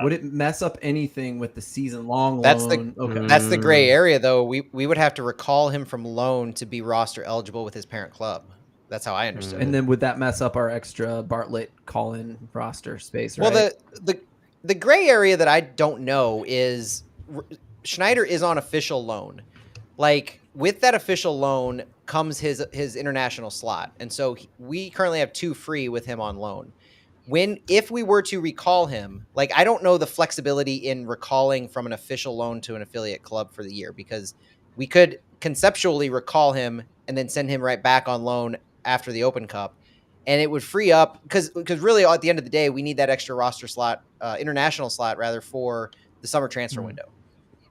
Would it mess up anything with the season-long loan? That's the gray area, though. We would have to recall him from loan to be roster eligible with his parent club. That's how I understood it. And then would that mess up our extra Bartlett call-in roster space, right? Well, the gray area that I don't know is Schneider is on official loan. Like, with that official loan comes his international slot. And so we currently have 2 free with him on loan. If we were to recall him, like, I don't know the flexibility in recalling from an official loan to an affiliate club for the year, because we could conceptually recall him and then send him right back on loan after the Open Cup. And it would free up because really at the end of the day, we need that extra roster slot, international slot rather, for the summer transfer window.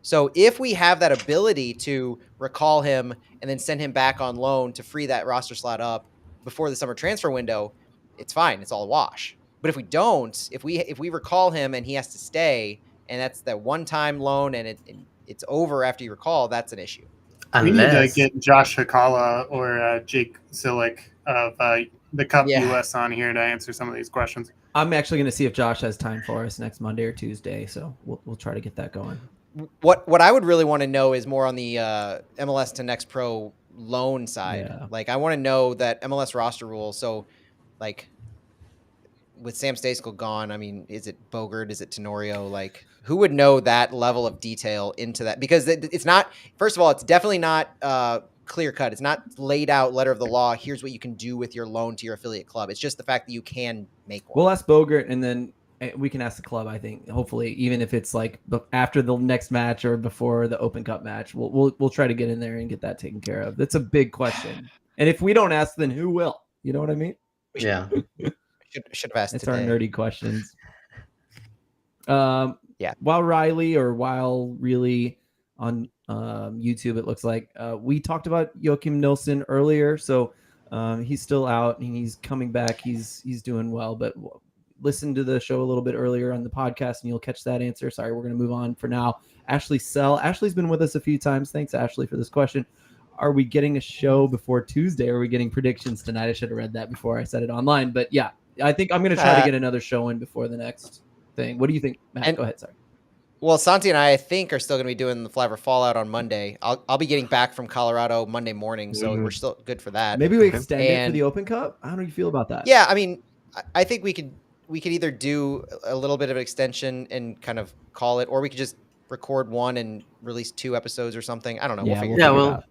So if we have that ability to recall him and then send him back on loan to free that roster slot up before the summer transfer window, it's fine. It's all a wash. But if we don't, if we recall him and he has to stay, and that's that one-time loan and it's over after you recall, that's an issue. We need to get Josh Hakala or Jake Silic of the Cup US on here to answer some of these questions. I'm actually going to see if Josh has time for us next Monday or Tuesday, so we'll try to get that going. What I would really want to know is more on the MLS to Next Pro loan side. Yeah. Like, I want to know that MLS roster rule. So, like, with Sam Stejskal gone, I mean, is it Bogert? Is it Tenorio? Like, who would know that level of detail into that? Because it's not, first of all, it's definitely not clear cut. It's not laid out letter of the law. Here's what you can do with your loan to your affiliate club. It's just the fact that you can make one. We'll ask Bogert, and then we can ask the club, I think, hopefully, even if it's like after the next match or before the Open Cup match, we'll try to get in there and get that taken care of. That's a big question. And if we don't ask, then who will? You know what I mean? Yeah. Should have asked It's today. our nerdy questions. Yeah. While really on YouTube, it looks like we talked about Joachim Nilsson earlier. So he's still out and he's coming back. He's doing well, but listen to the show a little bit earlier on the podcast and you'll catch that answer. Sorry, we're going to move on for now. Ashley Sell. Ashley's been with us a few times. Thanks, Ashley, for this question. Are we getting a show before Tuesday? Or are we getting predictions tonight? I should have read that before I said it online. But yeah, I think I'm going to try to get another show in before the next thing. What do you think, Matt? Go ahead. Sorry. Well, Santi and I think, are still going to be doing the Flyover Fallout on Monday. I'll be getting back from Colorado Monday morning, so we're still good for that. Maybe we extend it for the Open Cup. How do you feel about that? Yeah, I mean, I think we could either do a little bit of an extension and kind of call it, or we could just record one and release 2 episodes or something. I don't know. Yeah,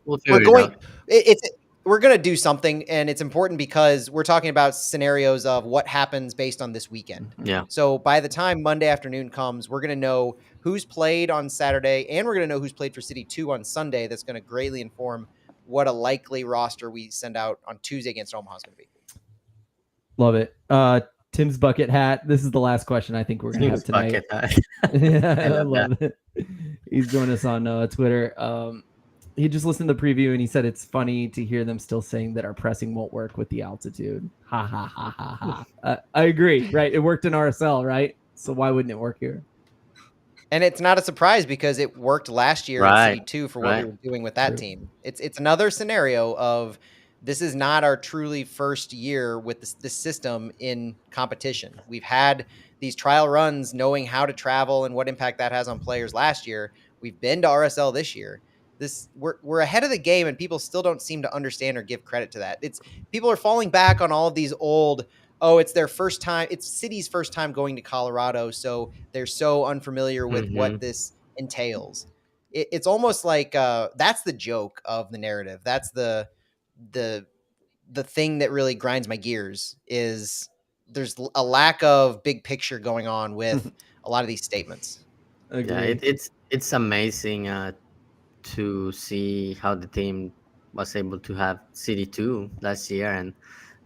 we'll figure it out. We're going to do something, and it's important because we're talking about scenarios of what happens based on this weekend. Yeah. So by the time Monday afternoon comes, we're going to know who's played on Saturday, and we're going to know who's played for City 2 on Sunday. That's going to greatly inform what a likely roster we send out on Tuesday against Omaha is going to be. Love it. Tim's bucket hat. This is the last question I think we're going to have tonight. I love it. He's joined us on Twitter. He just listened to the preview and he said it's funny to hear them still saying that our pressing won't work with the altitude. Ha ha ha ha ha. I agree, right? It worked in RSL, right? So why wouldn't it work here? And it's not a surprise because it worked last year in City 2 for what we were doing with that team. It's another scenario of this is not our truly first year with this system in competition. We've had these trial runs knowing how to travel and what impact that has on players last year. We've been to RSL this year. We're ahead of the game, and people still don't seem to understand or give credit to that. People are falling back on all of these old, it's their first time. It's City's first time going to Colorado, so they're so unfamiliar with what this entails. It's almost like that's the joke of the narrative. That's the thing that really grinds my gears is there's a lack of big picture going on with a lot of these statements. Yeah, it's amazing to see how the team was able to have City 2 last year and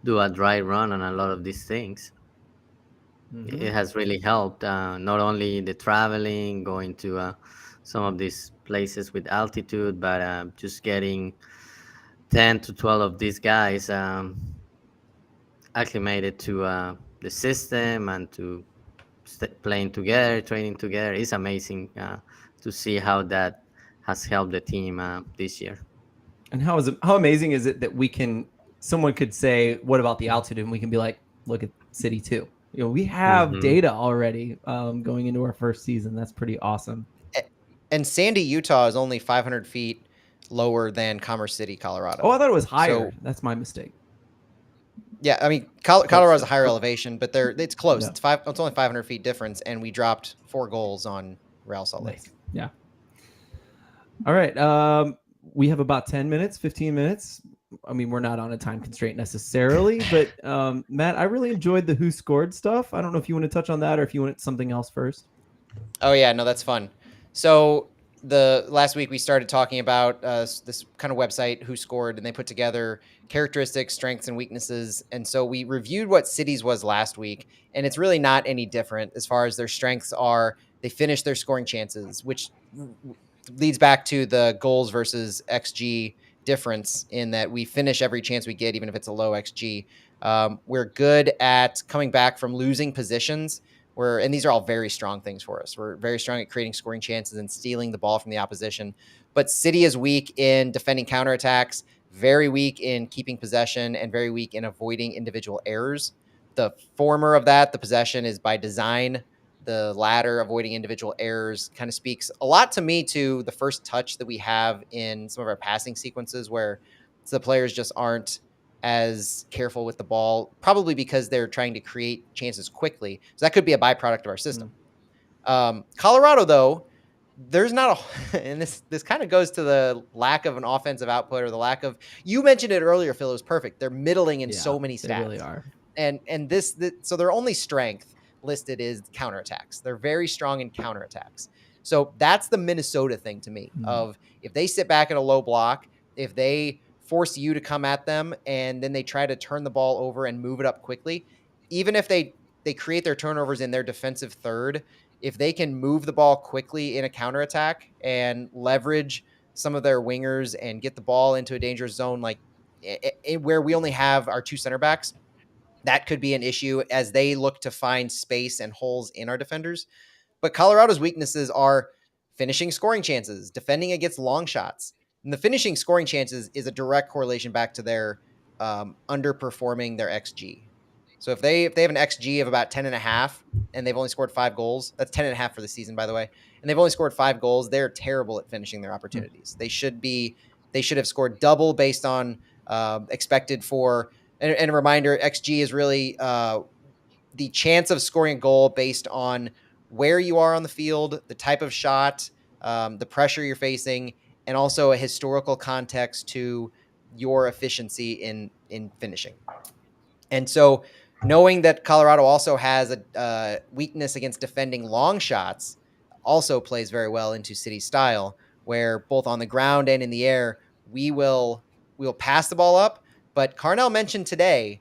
do a dry run on a lot of these things. It has really helped, not only the traveling, going to some of these places with altitude, but just getting 10 to 12 of these guys acclimated to the system and to playing together, training together. It's amazing to see how that has helped the team this year. And how amazing is it that someone could say, what about the altitude? And we can be like, look at City 2. We have data already going into our first season. That's pretty awesome. And Sandy, Utah is only 500 feet lower than Commerce City, Colorado. Oh, I thought it was higher. That's my mistake. Yeah, I mean, Colorado's a higher elevation, but it's close. Yeah. It's only 500 feet difference, and we dropped 4 goals on Real Salt Lake. Yeah. All right. We have about 10 minutes, 15 minutes. I mean, we're not on a time constraint necessarily, but Matt, I really enjoyed the who scored stuff. I don't know if you want to touch on that or if you want something else first. Oh, yeah. No, that's fun. So the last week we started talking about this kind of website, Who Scored, and they put together characteristics, strengths, and weaknesses. And so we reviewed what City's was last week, and it's really not any different as far as their strengths are. They finished their scoring chances, which leads back to the goals versus XG difference in that we finish every chance we get, even if it's a low XG. We're good at coming back from losing positions. And these are all very strong things for us. We're very strong at creating scoring chances and stealing the ball from the opposition. But City is weak in defending counterattacks, very weak in keeping possession, and very weak in avoiding individual errors. The former of that, the possession, is by design. The latter, avoiding individual errors, kind of speaks a lot to me to the first touch that we have in some of our passing sequences where the players just aren't as careful with the ball, probably because they're trying to create chances quickly. So that could be a byproduct of our system. Colorado, though, there's not and this kind of goes to the lack of an offensive output or the lack of, you mentioned it earlier, Phil, it was perfect. They're middling in so many stats. They really are. And so their only strength listed is counterattacks. They're very strong in counterattacks. So that's the Minnesota thing to me of if they sit back at a low block, if they force you to come at them and then they try to turn the ball over and move it up quickly, even if they create their turnovers in their defensive third, if they can move the ball quickly in a counterattack and leverage some of their wingers and get the ball into a dangerous zone, like where we only have our two center backs, that could be an issue as they look to find space and holes in our defenders. But Colorado's weaknesses are finishing scoring chances, defending against long shots. And the finishing scoring chances is a direct correlation back to their underperforming their XG. So if they have an XG of about 10.5 and they've only scored 5 goals, that's 10.5 for the season, by the way, and they've only scored 5 goals, they're terrible at finishing their opportunities. They should have scored double based on expected for. And a reminder, XG is really the chance of scoring a goal based on where you are on the field, the type of shot, the pressure you're facing, and also a historical context to your efficiency in finishing. And so knowing that Colorado also has a weakness against defending long shots also plays very well into City's style, where both on the ground and in the air, we'll pass the ball up. But Carnell mentioned today,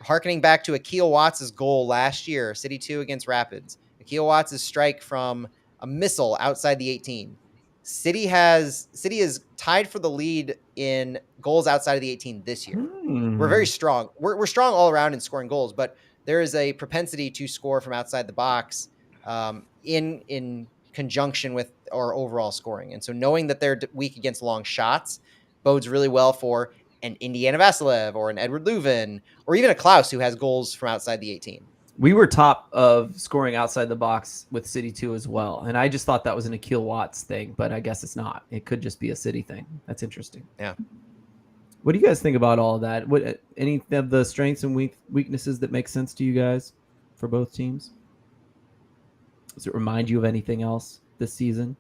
harkening back to Akil Watts' goal last year, City 2 against Rapids, Akil Watts' strike from a missile outside the 18. City is tied for the lead in goals outside of the 18 this year. We're very strong. We're strong all around in scoring goals, but there is a propensity to score from outside the box in conjunction with our overall scoring. And so knowing that they're weak against long shots bodes really well for an Indiana Vasilev or an Edward Leuven or even a Klaus who has goals from outside the 18. We were top of scoring outside the box with City 2 as well. And I just thought that was an Akil Watts thing, but I guess it's not. It could just be a City thing. That's interesting. Yeah. What do you guys think about all of that? What any of the strengths and weaknesses that make sense to you guys for both teams? Does it remind you of anything else this season?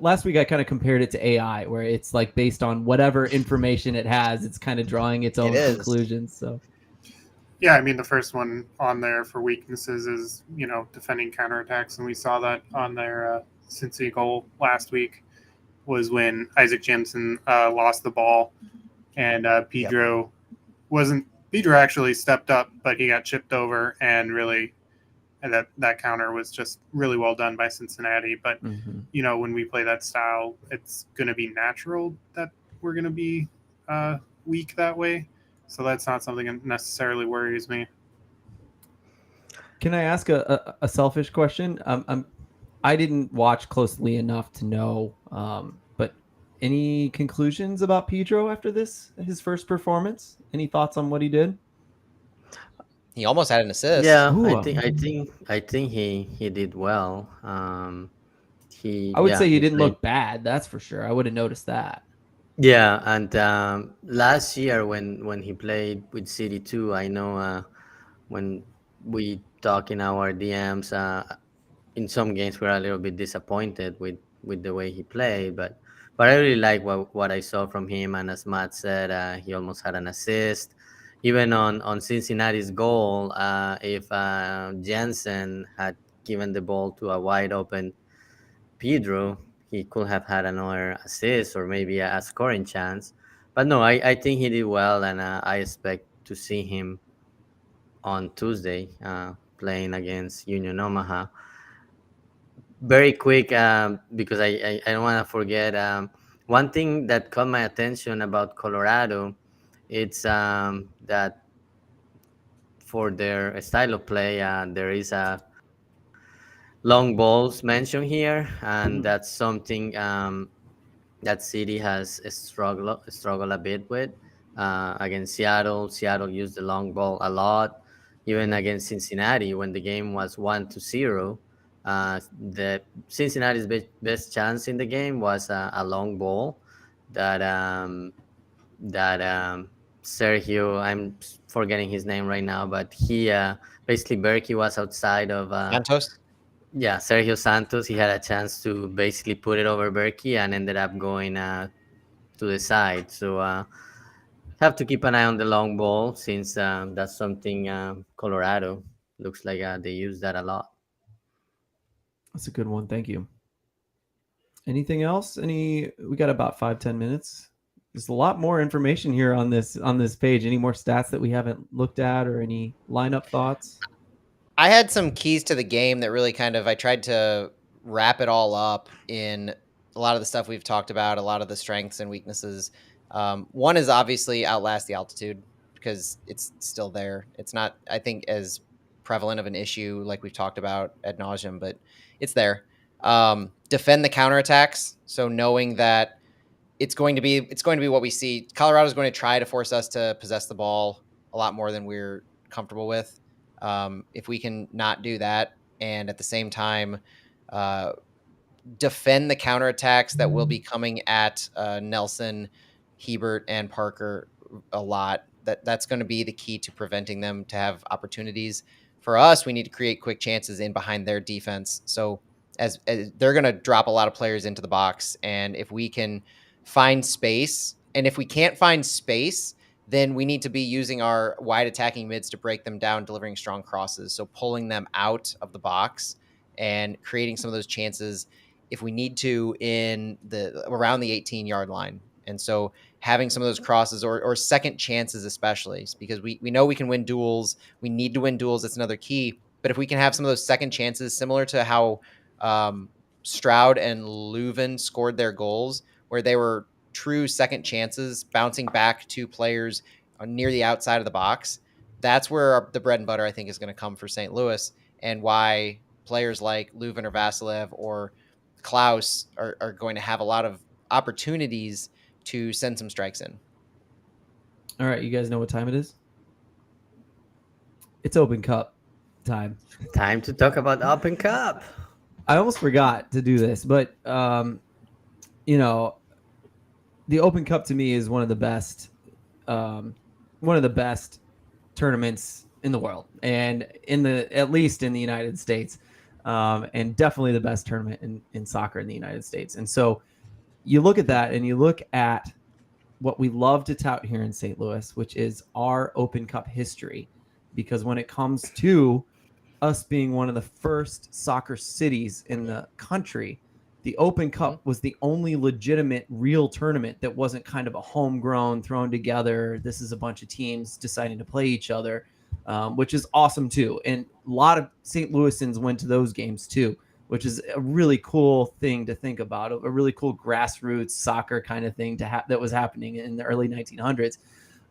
Last week I kind of compared it to AI, where it's like based on whatever information it has, it's kind of drawing its own conclusions. So, yeah, I mean the first one on there for weaknesses is defending counterattacks, and we saw that on their Cincy goal last week was when Isaac Jimson lost the ball, and Pedro actually stepped up, but he got chipped over, and really. And that counter was just really well done by Cincinnati. But, when we play that style, it's going to be natural that we're going to be weak that way. So that's not something that necessarily worries me. Can I ask a selfish question? I didn't watch closely enough to know, but any conclusions about Pedro after his first performance? Any thoughts on what he did? He almost had an assist. Yeah, Ooh. I think he did well. I would say he didn't look bad. That's for sure. I would have noticed that. Yeah, and last year when he played with City 2, I know when we talk in our DMs, in some games we're a little bit disappointed with the way he played, but I really like what I saw from him. And as Matt said, he almost had an assist. Even on Cincinnati's goal, if Jensen had given the ball to a wide open Pedro, he could have had another assist or maybe a scoring chance. But no, I think he did well, and I expect to see him on Tuesday playing against Union Omaha. Very quick, because I don't want to forget one thing that caught my attention about Colorado. It's that for their style of play, there is a long balls mentioned here, and that's something that city has struggle a bit with against Seattle. Seattle used the long ball a lot, even against Cincinnati when the game was 1-0. The Cincinnati's best chance in the game was a long ball that Sergio, I'm forgetting his name right now, but he basically Berkey was outside of Santos. yeah, Sergio Santos. He had a chance to basically put it over Berkey and ended up going to the side. So have to keep an eye on the long ball, since that's something Colorado looks like they use that a lot. That's a good one. Thank you. Anything else? We got about 5-10 minutes. There's a lot more information here on this page. Any more stats that we haven't looked at, or any lineup thoughts? I had some keys to the game that really I tried to wrap it all up in a lot of the stuff we've talked about, a lot of the strengths and weaknesses. One is obviously outlast the altitude, because it's still there. It's not, I think, as prevalent of an issue like we've talked about ad nauseum, but it's there. Defend the counterattacks. So knowing that it's going to be what we see. Colorado's going to try to force us to possess the ball a lot more than we're comfortable with. If we can not do that, and at the same time defend the counterattacks that will be coming at Nelson, Hebert, and Parker a lot, that's going to be the key to preventing them to have opportunities. For us, we need to create quick chances in behind their defense. So as they're going to drop a lot of players into the box, and if we can find space, and if we can't find space, then we need to be using our wide attacking mids to break them down, delivering strong crosses. So pulling them out of the box and creating some of those chances if we need to in around the 18-yard line. And so having some of those crosses or second chances, especially because we know we can win duels. We need to win duels. That's another key. But if we can have some of those second chances, similar to how Stroud and Leuven scored their goals, where they were true second chances, bouncing back to players near the outside of the box, that's where the bread and butter, I think, is going to come for St. Louis, and why players like Leuven or Vasilev or Klaus are going to have a lot of opportunities to send some strikes in. All right, you guys know what time it is? It's Open Cup time. Time to talk about Open Cup. I almost forgot to do this, but the Open Cup to me is one of the best tournaments in the world, and at least in the United States, and definitely the best tournament in soccer in the United States. And so you look at that, and you look at what we love to tout here in St. Louis, which is our Open Cup history, because when it comes to us being one of the first soccer cities in the country, the Open Cup was the only legitimate real tournament that wasn't kind of a homegrown, thrown together, this is a bunch of teams deciding to play each other, which is awesome too. And a lot of St. Louisans went to those games too, which is a really cool thing to think about, a really cool grassroots soccer kind of thing that was happening in the early 1900s.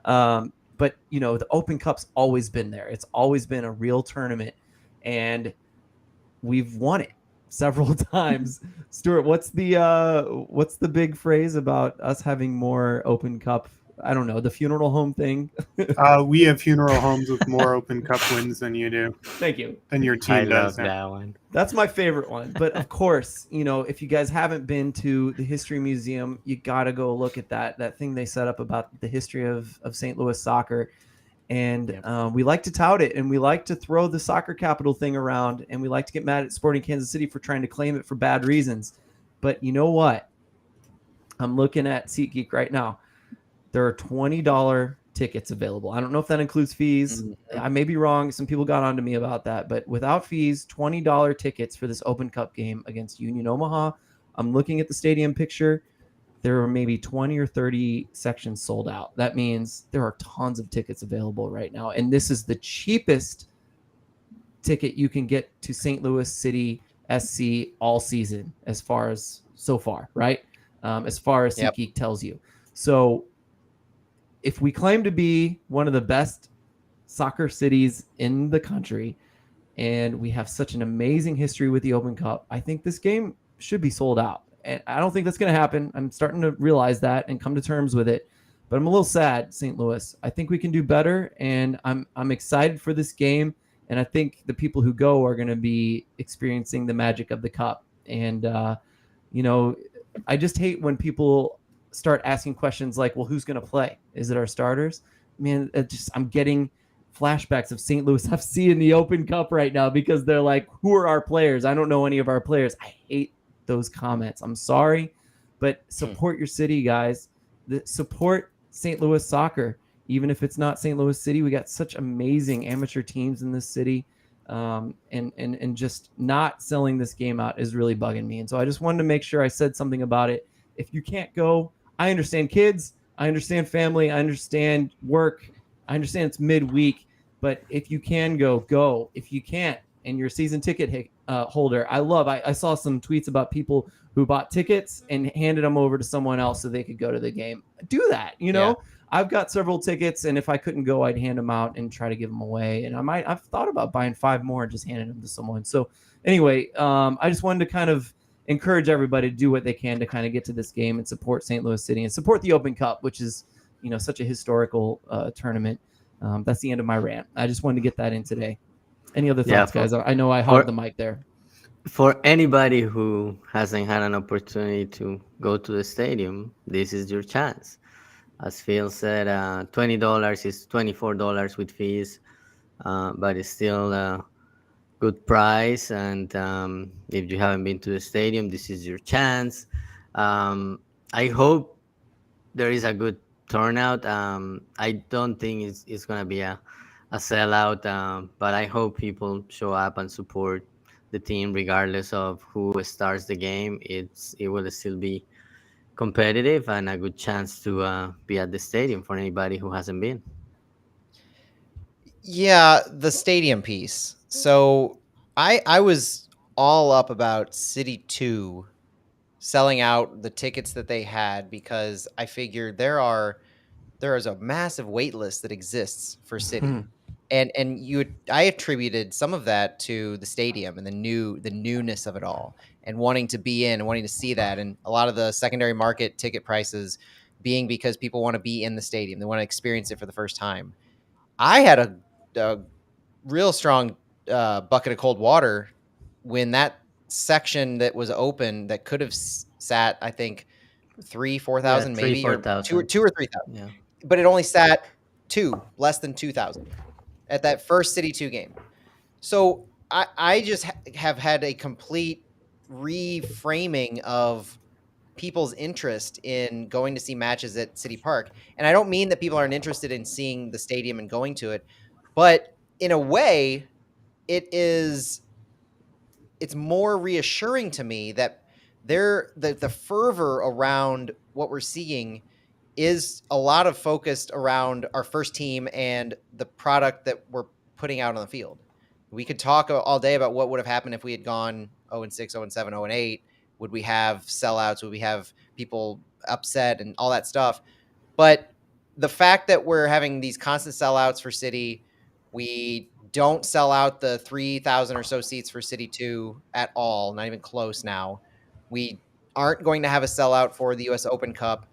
But, the Open Cup's always been there. It's always been a real tournament, and we've won it several times. Stuart, what's the big phrase about us having more Open Cup? I don't know, the funeral home thing. We have funeral homes with more Open Cup wins than you do. Thank you. Than your team I does. love that one. That's my favorite one. But of course, if you guys haven't been to the History Museum, you got to go look at that thing they set up about the history of St. Louis soccer. And we like to tout it, and we like to throw the soccer capital thing around, and we like to get mad at Sporting Kansas City for trying to claim it for bad reasons. But you know what? I'm looking at SeatGeek right now. There are $20 tickets available. I don't know if that includes fees. I may be wrong. Some people got onto me about that, but without fees, $20 tickets for this Open Cup game against Union Omaha. I'm looking at the stadium picture. There are maybe 20 or 30 sections sold out. That means there are tons of tickets available right now. And this is the cheapest ticket you can get to St. Louis City SC all season, as far as so far, right? As far as SeatGeek tells you. So if we claim to be one of the best soccer cities in the country, and we have such an amazing history with the Open Cup, I think this game should be sold out. And I don't think that's going to happen. I'm starting to realize that and come to terms with it. But I'm a little sad, St. Louis. I think we can do better, and I'm excited for this game. And I think the people who go are going to be experiencing the magic of the cup. And I just hate when people start asking questions like, well, who's going to play? Is it our starters? Man, I'm getting flashbacks of St. Louis FC in the Open Cup right now because they're like, who are our players? I don't know any of our players. I hate those comments. I'm sorry, but support your city, guys. Support St. Louis soccer. Even if it's not St. Louis City, we got such amazing amateur teams in this city. And just not selling this game out is really bugging me. And so I just wanted to make sure I said something about it. If you can't go, I understand kids, I understand family, I understand work, I understand it's midweek, but if you can go. If you can't, and you're a season ticket holder, I saw some tweets about people who bought tickets and handed them over to someone else so they could go to the game. Do that, Yeah. I've got several tickets, and if I couldn't go, I'd hand them out and try to give them away. And I've thought about buying 5 more and just handing them to someone. So anyway, I just wanted to kind of encourage everybody to do what they can to kind of get to this game and support St. Louis City and support the Open Cup, which is, such a historical tournament. That's the end of my rant. I just wanted to get that in today. Any other thoughts, guys? I know I hogged the mic there. For anybody who hasn't had an opportunity to go to the stadium, this is your chance. As Phil said, $20 is $24 with fees, but it's still a good price. And if you haven't been to the stadium, this is your chance. I hope there is a good turnout. I don't think it's going to be a sellout, but I hope people show up and support the team regardless of who starts the game. It will still be competitive and a good chance to be at the stadium for anybody who hasn't been. Yeah, the stadium piece. So I was all up about City 2 selling out the tickets that they had because I figured there is a massive wait list that exists for City. And I attributed some of that to the stadium and the newness of it all and wanting to be in and wanting to see that. And a lot of the secondary market ticket prices being because people want to be in the stadium. They want to experience it for the first time. I had a real strong bucket of cold water when that section that was open that could have sat, I think, 4,000 maybe, 4,000. or 3,000, Yeah. but it only sat less than 2,000 at that first City 2 game. So I just have had a complete reframing of people's interest in going to see matches at City Park. And I don't mean that people aren't interested in seeing the stadium and going to it, but in a way, it's more reassuring to me that the fervor around what we're seeing is a lot of focused around our first team and the product that we're putting out on the field. We could talk all day about what would have happened if we had gone 0-6, 0-7, 0-8. Would we have sellouts? Would we have people upset and all that stuff? But the fact that we're having these constant sellouts for City, we don't sell out the 3,000 or so seats for City 2 at all, not even close now. We aren't going to have a sellout for the US Open Cup.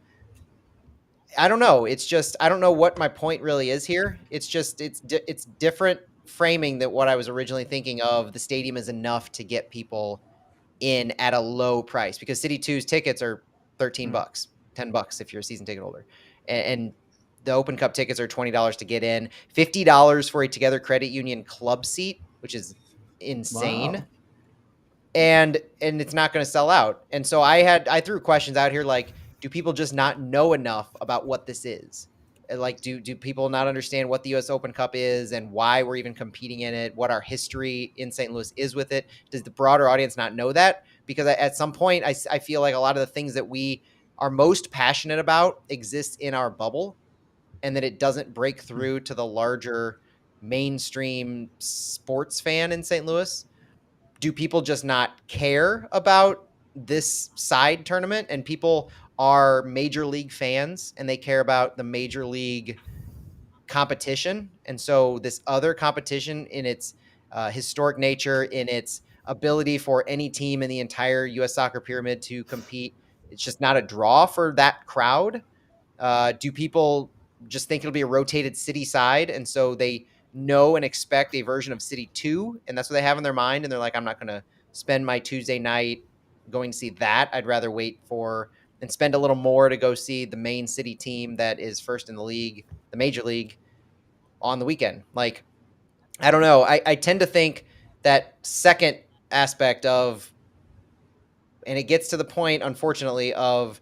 I don't know. It's just, I don't know what my point really is here. It's just, it's different framing than what I was originally thinking of. The stadium is enough to get people in at a low price because City 2's tickets are $13, $10 if you're a season ticket holder. And the Open Cup tickets are $20 to get in, $50 for a Together Credit Union club seat, which is insane. Wow. And it's not going to sell out. And so I threw questions out here like, do people just not know enough about what this is? Like, do people not understand what the U.S. Open Cup is and why we're even competing in it? What our history in St. Louis is with it? Does the broader audience not know that? Because at some point, I feel like a lot of the things that we are most passionate about exist in our bubble, and that it doesn't break through to the larger mainstream sports fan in St. Louis. Do people just not care about this side tournament? And people are major league fans and they care about the major league competition. And so this other competition, in its historic nature, in its ability for any team in the entire U.S. soccer pyramid to compete, it's just not a draw for that crowd. Do people just think it'll be a rotated city side, and so they know and expect a version of City 2, and that's what they have in their mind, and they're like, I'm not going to spend my Tuesday night going to see that. I'd rather wait for and spend a little more to go see the main City team that is first in the league, the major league, on the weekend. Like, I don't know. I tend to think that second aspect of, and it gets to the point, unfortunately, of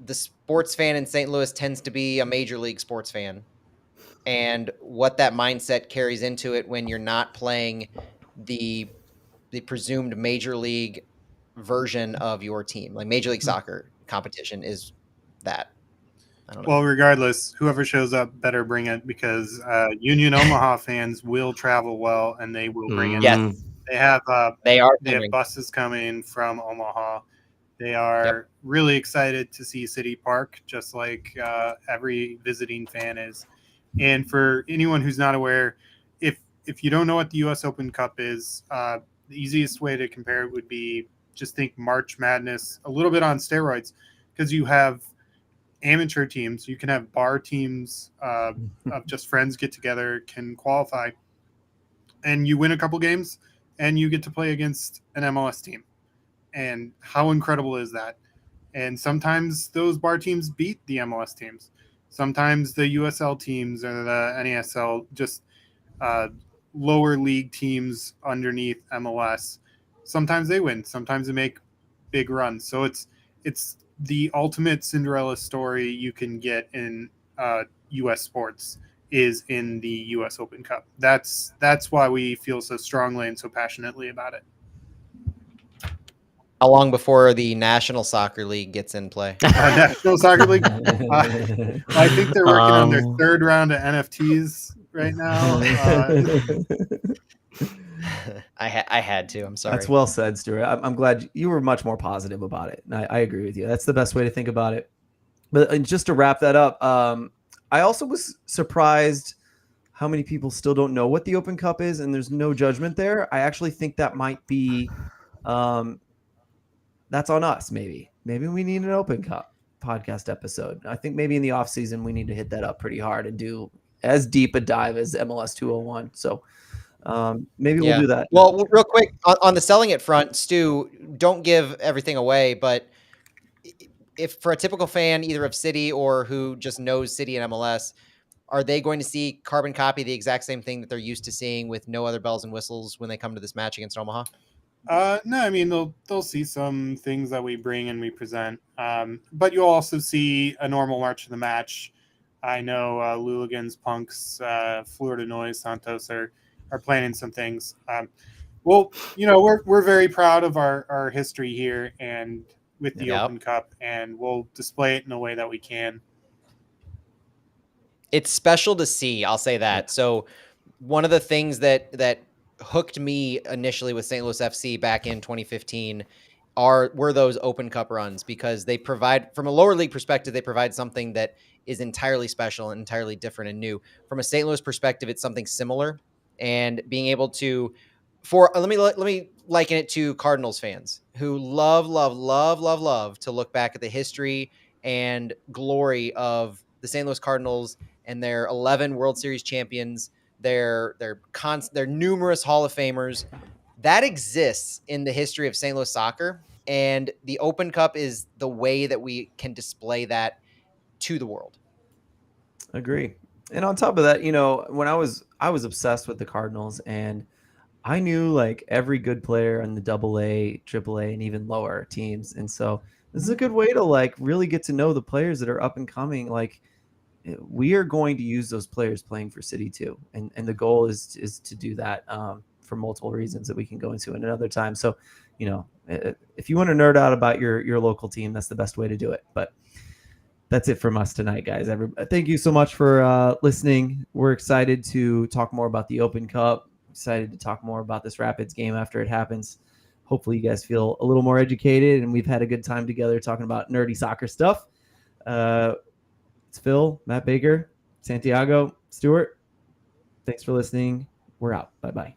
the sports fan in St. Louis tends to be a major league sports fan, and what that mindset carries into it when you're not playing the presumed major league version of your team. Like, Major League Soccer competition is that. I don't know. Well, regardless, whoever shows up better bring it, because Union Omaha fans will travel well and they will bring it. Yes. They have They have buses coming from Omaha. They are really excited to see City Park, just like every visiting fan is. And for anyone who's not aware, if you don't know what the U.S. Open Cup is, the easiest way to compare it would be just think March Madness a little bit on steroids, because you have amateur teams, you can have bar teams of just friends get together, can qualify, and you win a couple games, and you get to play against an MLS team. And how incredible is that? And sometimes those bar teams beat the MLS teams. Sometimes the USL teams or the NASL, just lower league teams underneath MLS, sometimes they win. Sometimes they make big runs. So it's the ultimate Cinderella story you can get in U.S. sports is in the U.S. Open Cup. That's why we feel so strongly and so passionately about it. How long before the National Soccer League gets in play? National Soccer League? I think they're working on their third round of NFTs right now. I had to. I'm sorry. That's well said, Stuart. I'm glad you were much more positive about it. And I agree with you. That's the best way to think about it. But just to wrap that up, I also was surprised how many people still don't know what the Open Cup is, and there's no judgment there. I actually think that might be that's on us. Maybe we need an Open Cup podcast episode. I think maybe in the off season we need to hit that up pretty hard and do as deep a dive as MLS 201. So maybe we'll do that. Well, real quick on the selling it front, Stu, don't give everything away, but if for a typical fan, either of City or who just knows City and MLS, are they going to see carbon copy the exact same thing that they're used to seeing with no other bells and whistles when they come to this match against Omaha? No, I mean, they'll see some things that we bring and we present, but you'll also see a normal march of the match. I know Luligans, Punks, Florida Noise, Santos are planning some things. Well, we're very proud of our history here and with the Open Cup, and we'll display it in a way that we can. It's special to see, I'll say that. So one of the things that hooked me initially with St. Louis FC back in 2015 were those Open Cup runs, because they provide, from a lower league perspective, they provide something that is entirely special and entirely different and new. From a St. Louis perspective, it's something similar, and being able to, let me liken it to Cardinals fans who love to look back at the history and glory of the St. Louis Cardinals and their 11 World Series champions, their numerous Hall of Famers. That exists in the history of St. Louis soccer, and the Open Cup is the way that we can display that to the world. Agree. And on top of that, when I was obsessed with the Cardinals, and I knew like every good player in the AA, AAA, and even lower teams. And so this is a good way to like really get to know the players that are up and coming. Like, we are going to use those players playing for City too, and the goal is to do that for multiple reasons that we can go into in another time. So, if you want to nerd out about your local team, that's the best way to do it. But that's it from us tonight, guys. Thank you so much for listening. We're excited to talk more about the Open Cup. Excited to talk more about this Rapids game after it happens. Hopefully you guys feel a little more educated, and we've had a good time together talking about nerdy soccer stuff. It's Phil, Matt Baker, Santiago, Stuart. Thanks for listening. We're out. Bye-bye.